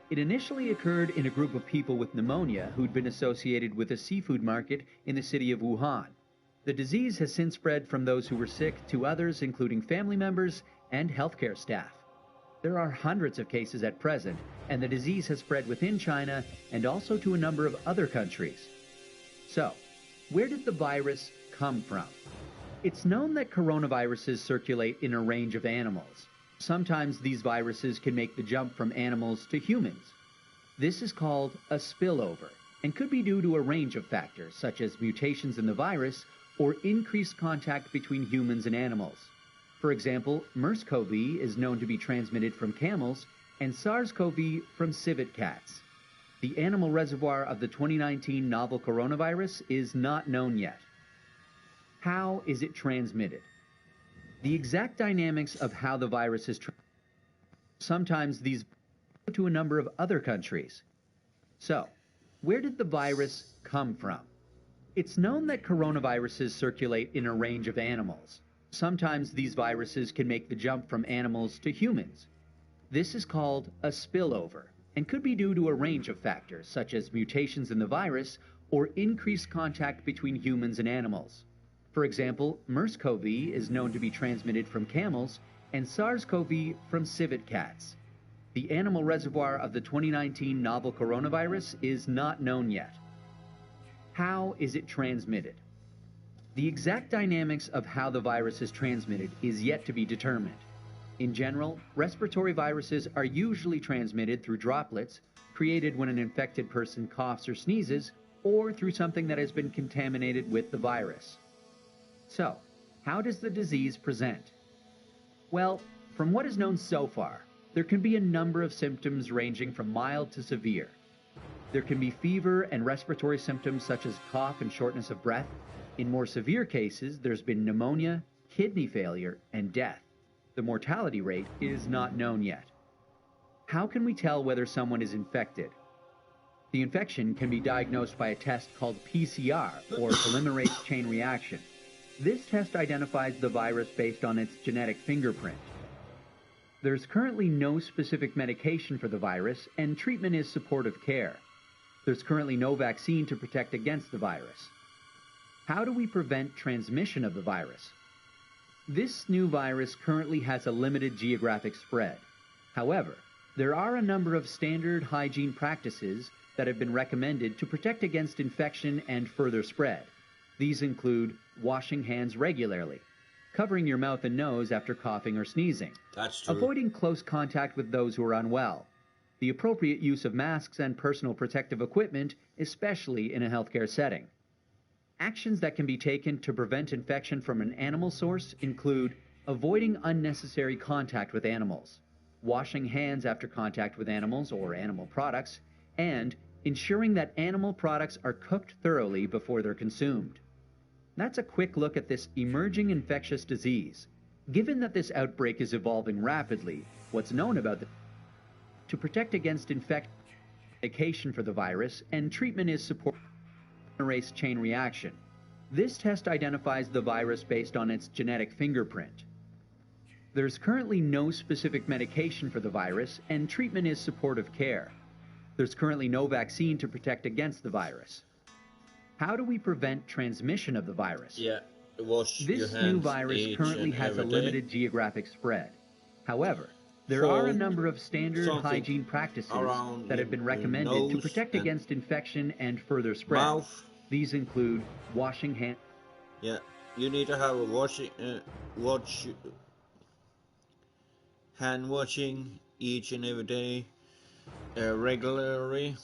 It initially occurred in a group of people with pneumonia who'd been associated with a seafood market in the city of Wuhan. The disease has since spread from those who were sick to others, including family members and healthcare staff. There are hundreds of cases at present, and the disease has spread within China and also to a number of other countries. So, where did the virus come from? It's known that coronaviruses circulate in a range of animals. Sometimes these viruses can make the jump from animals to humans. This is called a spillover and could be due to a range of factors, such as mutations in the virus or increased contact between humans and animals. For example, MERS-CoV is known to be transmitted from camels and SARS-CoV from civet cats. The animal reservoir of the 2019 novel coronavirus is not known yet. How is it transmitted? The exact dynamics of how the virus is transmitted. Sometimes these go to a number of other countries. So, where did the virus come from? It's known that coronaviruses circulate in a range of animals. Sometimes these viruses can make the jump from animals to humans. This is called a spillover and could be due to a range of factors, such as mutations in the virus or increased contact between humans and animals. For example, MERS-CoV is known to be transmitted from camels and SARS-CoV from civet cats. The animal reservoir of the 2019 novel coronavirus is not known yet. How is it transmitted? The exact dynamics of how the virus is transmitted is yet to be determined. In general, respiratory viruses are usually transmitted through droplets created when an infected person coughs or sneezes, or through something that has been contaminated with the virus. So, how does the disease present? Well, from what is known so far, there can be a number of symptoms ranging from mild to severe. There can be fever and respiratory symptoms such as cough and shortness of breath. In more severe cases, there's been pneumonia, kidney failure, and death. The mortality rate is not known yet. How can we tell whether someone is infected? The infection can be diagnosed by a test called PCR, or polymerase chain reaction. This test identifies the virus based on its genetic fingerprint. There's currently no specific medication for the virus, and treatment is supportive care. There's currently no vaccine to protect against the virus. How do we prevent transmission of the virus? This new virus currently has a limited geographic spread. However, there are a number of standard hygiene practices that have been recommended to protect against infection and further spread. These include washing hands regularly, covering your mouth and nose after coughing or sneezing, That's true. avoiding close contact with those who are unwell, the appropriate use of masks and personal protective equipment, especially in a healthcare setting. Actions that can be taken to prevent infection from an animal source include avoiding unnecessary contact with animals, washing hands after contact with animals or animal products, and ensuring that animal products are cooked thoroughly before they're consumed. That's a quick look at this emerging infectious disease. Given that this outbreak is evolving rapidly, what's known about the to protect against medication for the virus and treatment is supported polymerase chain reaction. This test identifies the virus based on its genetic fingerprint. There's currently no specific medication for the virus, and treatment is supportive care. There's currently no vaccine to protect against the virus. How do we prevent transmission of the virus? Yeah, wash your This hands new virus each currently and has a every day. limited geographic spread. However, there are a number of standard something hygiene practices around that have been your recommended to nose protect and against infection and further spread. mouth. These include washing hands. Yeah, you need to have a hand washing each and every day, regularly,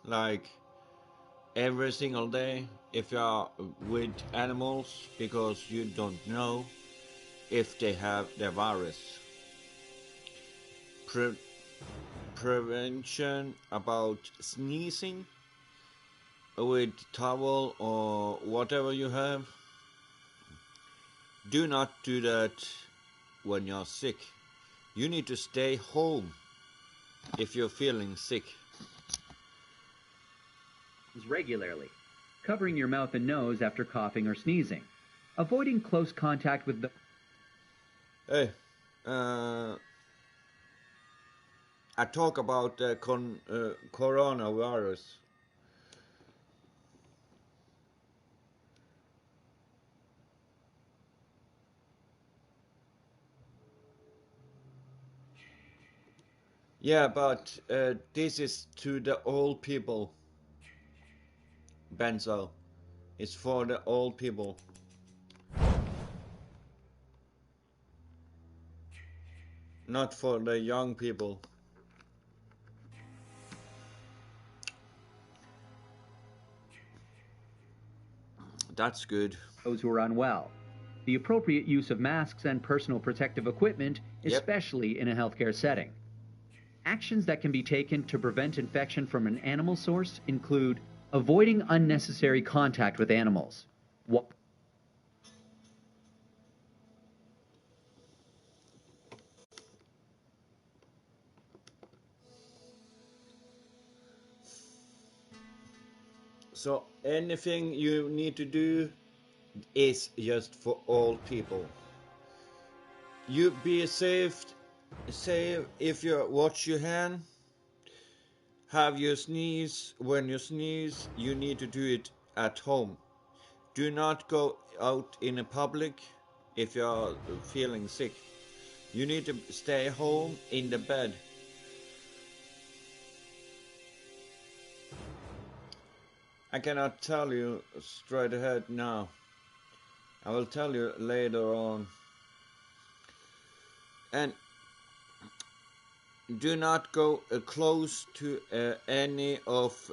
like every single day if you are with animals, because you don't know if they have the virus. Prevention about sneezing with towel or whatever you have. Do not do that when you're sick. You need to stay home if you're feeling sick. Regularly, covering your mouth and nose after coughing or sneezing, avoiding close contact with the... Hey, I talk about the coronavirus. Yeah, but this is to the old people. Benzo. It's for the old people. Not for the young people. That's good. Those who are unwell. The appropriate use of masks and personal protective equipment, especially in a healthcare setting. Actions that can be taken to prevent infection from an animal source include avoiding unnecessary contact with animals. So anything you need to do is just for old people. You be safe if you wash your hand. Have you sneeze. When you sneeze, you need to do it at home. Do not go out in a public if you are feeling sick. You need to stay home in the bed. I cannot tell you straight ahead now. I will tell you later on. And do not go close to any of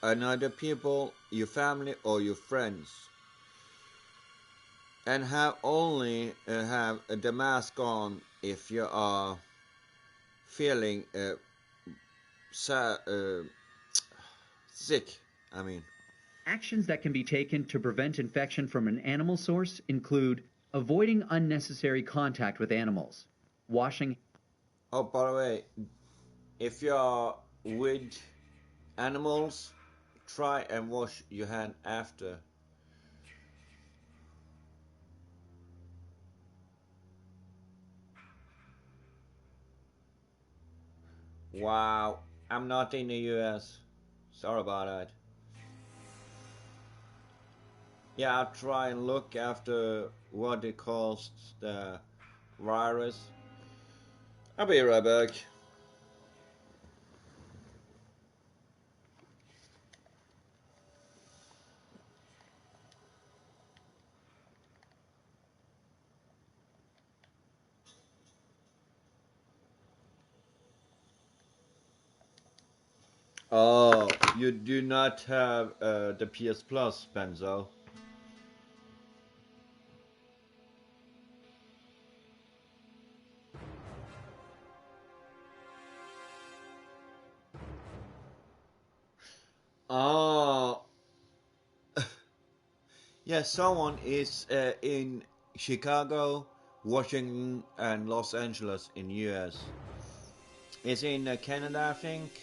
another people, your family or your friends. And have only have the mask on if you are feeling sick. I mean. Actions that can be taken to prevent infection from an animal source include avoiding unnecessary contact with animals, washing... Oh, by the way, if you are with animals, try and wash your hand after. Wow, I'm not in the US. Sorry about that. Yeah, I'll try and look after what it calls the virus. I'll be right back. Oh, you do not have the PS Plus, Benzo. Oh. Yeah, someone is in Chicago, Washington, and Los Angeles in US. It's in Canada, I think,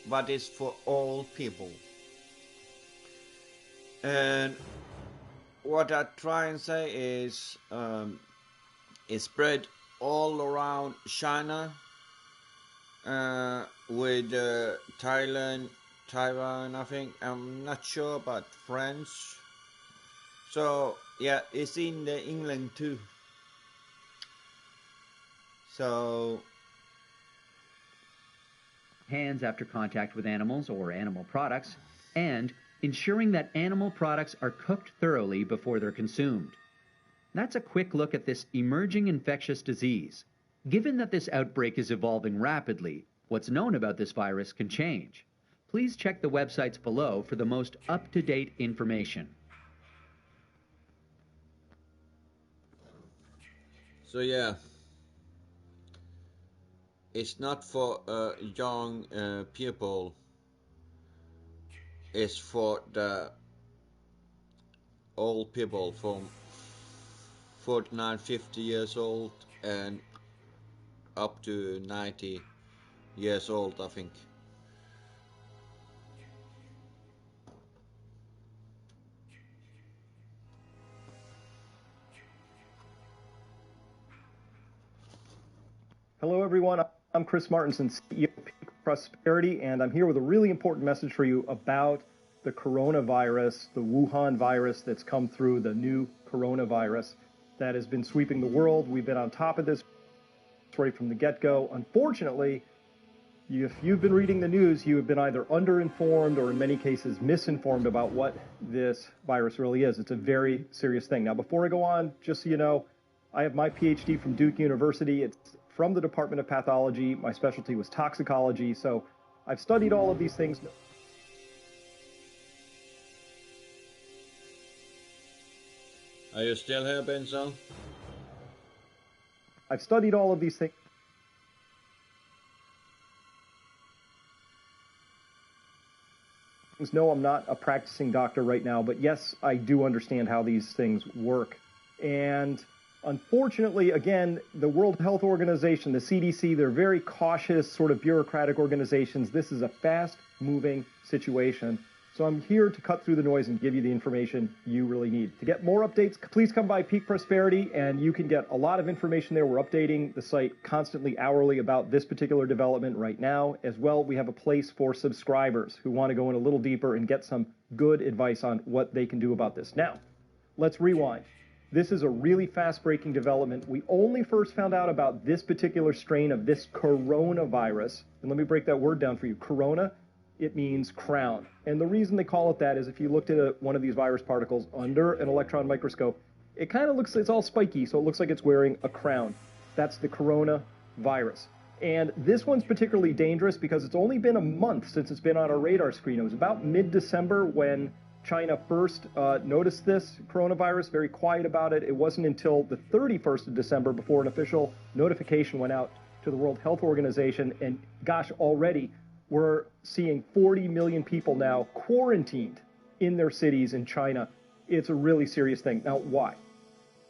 but it's for all people. And what I try and say is it spread all around China, with Thailand, Taiwan, I think. I'm not sure about French. So yeah, it's in England too. So hands after contact with animals or animal products, and ensuring that animal products are cooked thoroughly before they're consumed. That's a quick look at this emerging infectious disease. Given that this outbreak is evolving rapidly, what's known about this virus can change. Please check the websites below for the most up-to-date information. So yeah, it's not for young people. It's for the old people from 49, 50 years old and up to 90 years old, I think. Hello everyone, I'm Chris Martinson, CEO of Peak Prosperity, and I'm here with a really important message for you about the coronavirus, the Wuhan virus that's come through, the new coronavirus that has been sweeping the world. We've been on top of this right from the get-go. Unfortunately, if you've been reading the news, you have been either underinformed or in many cases misinformed about what this virus really is. It's a very serious thing. Now, before I go on, just so you know, I have my PhD from Duke University. It's from the Department of Pathology. My specialty was toxicology, so I've studied all of these things. Are you still here, Benson? I've studied all of these things. No, I'm not a practicing doctor right now, but yes, I do understand how these things work. And unfortunately, again, the World Health Organization, the CDC, they're very cautious, sort of bureaucratic organizations. This is a fast-moving situation. So I'm here to cut through the noise and give you the information you really need. To get more updates, please come by Peak Prosperity, and you can get a lot of information there. We're updating the site constantly, hourly about this particular development right now. As well, we have a place for subscribers who want to go in a little deeper and get some good advice on what they can do about this. Now, let's rewind. This is a really fast-breaking development. We only first found out about this particular strain of this coronavirus. And let me break that word down for you. Corona, it means crown. And the reason they call it that is if you looked at one of these virus particles under an electron microscope, it kind of looks, it's all spiky, so it looks like it's wearing a crown. That's the coronavirus. And this one's particularly dangerous because it's only been a month since it's been on our radar screen. It was about mid-December when China first noticed this coronavirus, very quiet about it. It wasn't until the 31st of December before an official notification went out to the World Health Organization. And gosh, already we're seeing 40 million people now quarantined in their cities in China. It's a really serious thing. Now, why?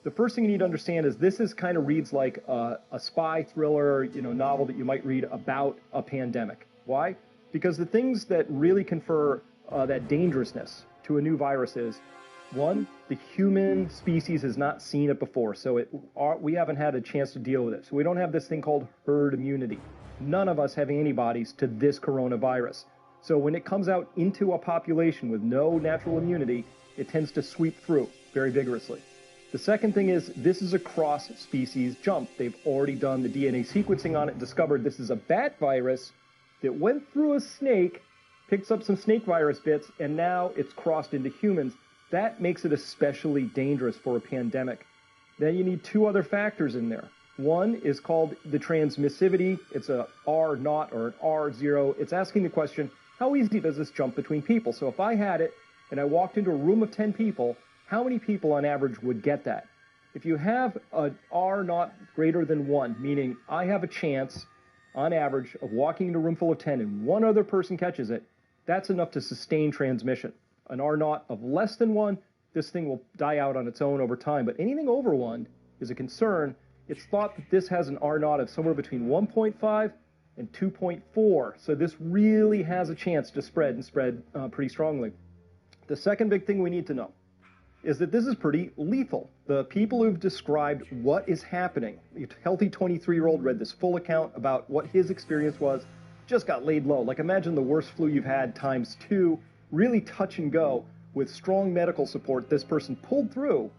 The first thing you need to understand is this is kind of reads like a spy thriller, novel that you might read about a pandemic. Why? Because the things that really confer that dangerousness to a new virus is, one, the human species has not seen it before, so we haven't had a chance to deal with it. So we don't have this thing called herd immunity. None of us have antibodies to this coronavirus. So when it comes out into a population with no natural immunity, it tends to sweep through very vigorously. The second thing is this is a cross-species jump. They've already done the DNA sequencing on it, discovered this is a bat virus that went through a snake, picks up some snake virus bits, and now it's crossed into humans. That makes it especially dangerous for a pandemic. Then you need two other factors in there. One is called the transmissivity. It's a R0 or an R0. It's asking the question, how easy does this jump between people? So if I had it and I walked into a room of 10 people, how many people on average would get that? If you have an R0 greater than 1, meaning I have a chance on average of walking into a room full of 10 and one other person catches it, That's enough to sustain transmission. An R naught of less than 1, this thing will die out on its own over time. But anything over 1 is a concern. It's thought that this has an R naught of somewhere between 1.5 and 2.4. So this really has a chance to spread and spread pretty strongly. The second big thing we need to know is that this is pretty lethal. The people who've described what is happening, a healthy 23-year-old read this full account about what his experience was, just got laid low. Like, imagine the worst flu you've had times 2, really touch and go. With strong medical support, this person pulled through.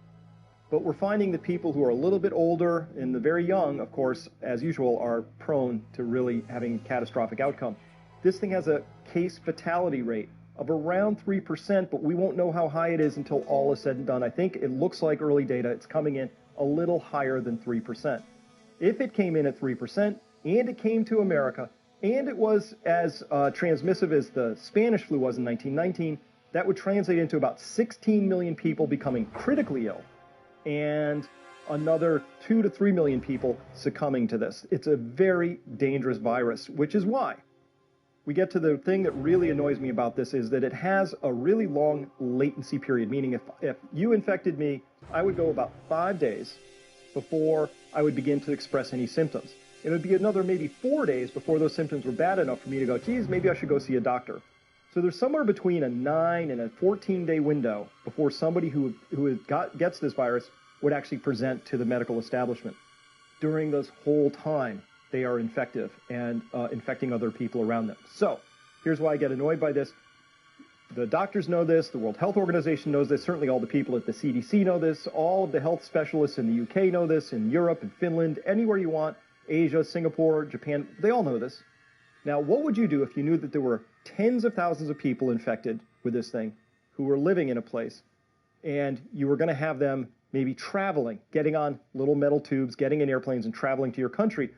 But we're finding that people who are a little bit older and the very young, of course, as usual, are prone to really having catastrophic outcome. This thing has a case fatality rate of around 3%, but we won't know how high it is until all is said and done. I think it looks like early data, it's coming in a little higher than 3%. If it came in at 3% and it came to America and it was as transmissive as the Spanish flu was in 1919, that would translate into about 16 million people becoming critically ill and another 2 to 3 million people succumbing to this. It's a very dangerous virus, which is why we get to the thing that really annoys me about this is that it has a really long latency period, meaning if you infected me, I would go about 5 days before I would begin to express any symptoms. It would be another maybe 4 days before those symptoms were bad enough for me to go, geez, maybe I should go see a doctor. So there's somewhere between a 9 and a 14-day window before somebody who gets this virus would actually present to the medical establishment. During this whole time, they are infective and infecting other people around them. So here's why I get annoyed by this. The doctors know this, the World Health Organization knows this, certainly all the people at the CDC know this, all of the health specialists in the UK know this, in Europe and Finland, anywhere you want, Asia, Singapore, Japan, they all know this. Now, what would you do if you knew that there were tens of thousands of people infected with this thing who were living in a place and you were going to have them maybe traveling, getting on little metal tubes, getting in airplanes and traveling to your country?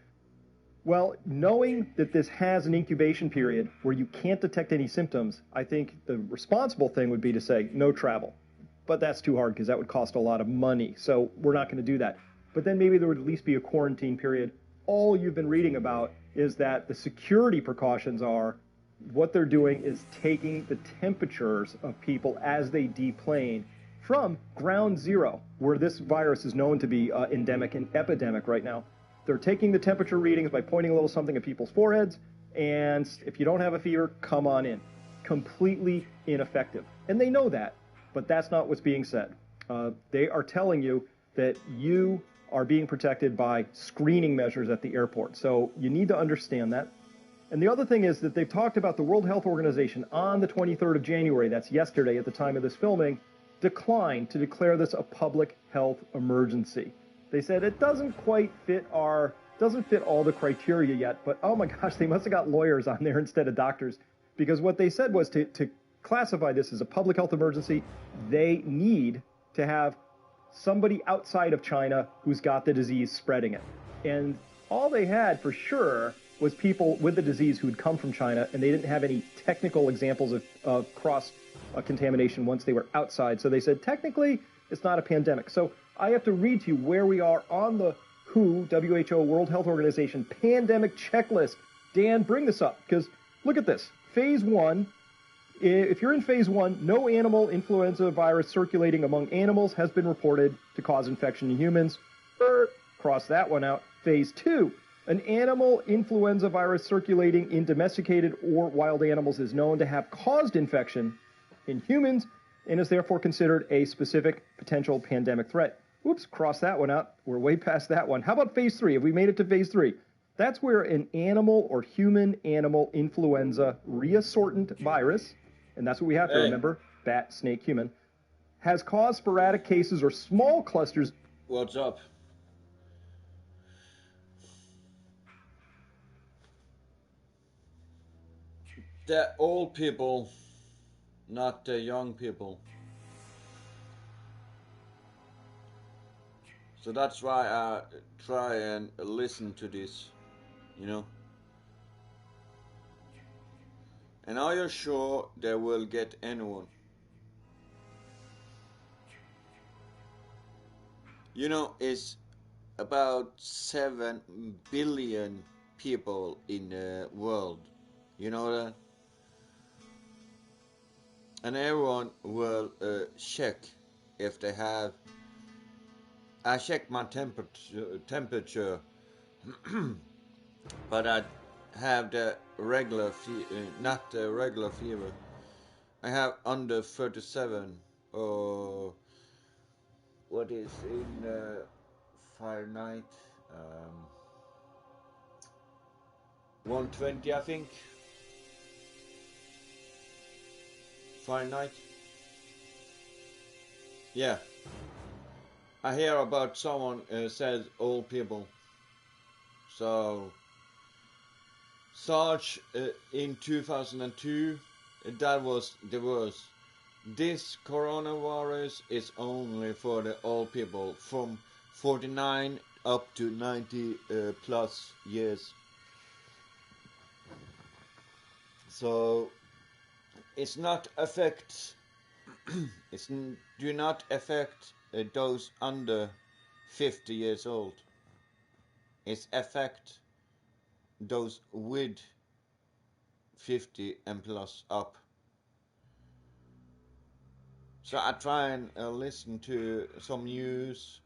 Well, knowing that this has an incubation period where you can't detect any symptoms, I think the responsible thing would be to say no travel. But that's too hard because that would cost a lot of money. So we're not going to do that. But then maybe there would at least be a quarantine period. All you've been reading about is that the security precautions are what they're doing is taking the temperatures of people as they deplane from ground zero, where this virus is known to be endemic and epidemic right now. They're taking the temperature readings by pointing a little something at people's foreheads, and if you don't have a fever, come on in. Completely ineffective. And they know that, but that's not what's being said. They are telling you that you are being protected by screening measures at the airport. So you need to understand that. And the other thing is that they've talked about the World Health Organization on the 23rd of January, that's yesterday at the time of this filming, declined to declare this a public health emergency. They said it doesn't quite fit all the criteria yet, but oh my gosh, they must have got lawyers on there instead of doctors, because what they said was to classify this as a public health emergency, they need to have somebody outside of China who's got the disease spreading it. And all they had for sure was people with the disease who'd come from China, and they didn't have any technical examples of cross contamination once they were outside. So they said, technically, it's not a pandemic. So I have to read to you where we are on the WHO, World Health Organization pandemic checklist. Dan, bring this up, because look at this. Phase 1, if you're in phase 1, no animal influenza virus circulating among animals has been reported to cause infection in humans. Cross that one out. Phase 2, an animal influenza virus circulating in domesticated or wild animals is known to have caused infection in humans and is therefore considered a specific potential pandemic threat. Whoops, cross that one out. We're way past that one. How about phase 3? Have we made it to phase 3? That's where an animal or human-animal influenza reassortant virus, and that's what we have to remember, bat, snake, human, has caused sporadic cases or small clusters. What's up? The old people, not the young people. So that's why I try and listen to this, you know. And are you sure they will get anyone? You know, it's about 7 billion people in the world. You know that? and everyone will check if they have. I check my temperature, but I have the regular not the regular fever. I have under 37 or what is in Fahrenheit 120, I think. Fahrenheit. Yeah. I hear about someone says old people. So SARS in 2002, that was the worst. This coronavirus is only for the old people from 49 up to 90 plus years. So it's not affect. Do not affect those under 50 years old. It affect those with 50 and plus up. So I try and listen to some news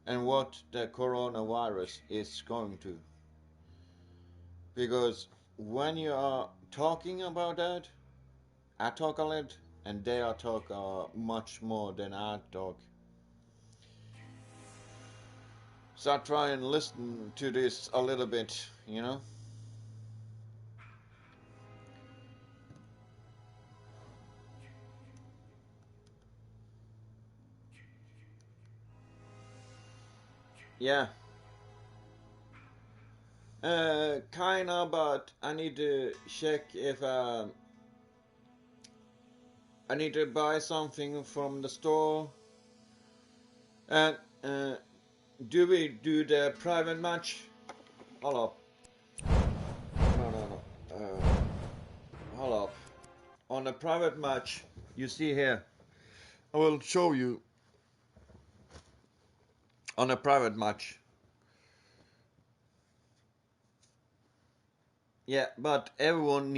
and what the coronavirus is going to. Because when you are talking about that, I talk a lot and they are talk much more than I talk. So I try and listen to this a little bit, you know. Yeah. Kinda, but I need to check if I need to buy something from the store. And do we do the private match? Hold up. No. Hold up. On the private match, you see here. I will show you. On a private match. Yeah, but everyone needs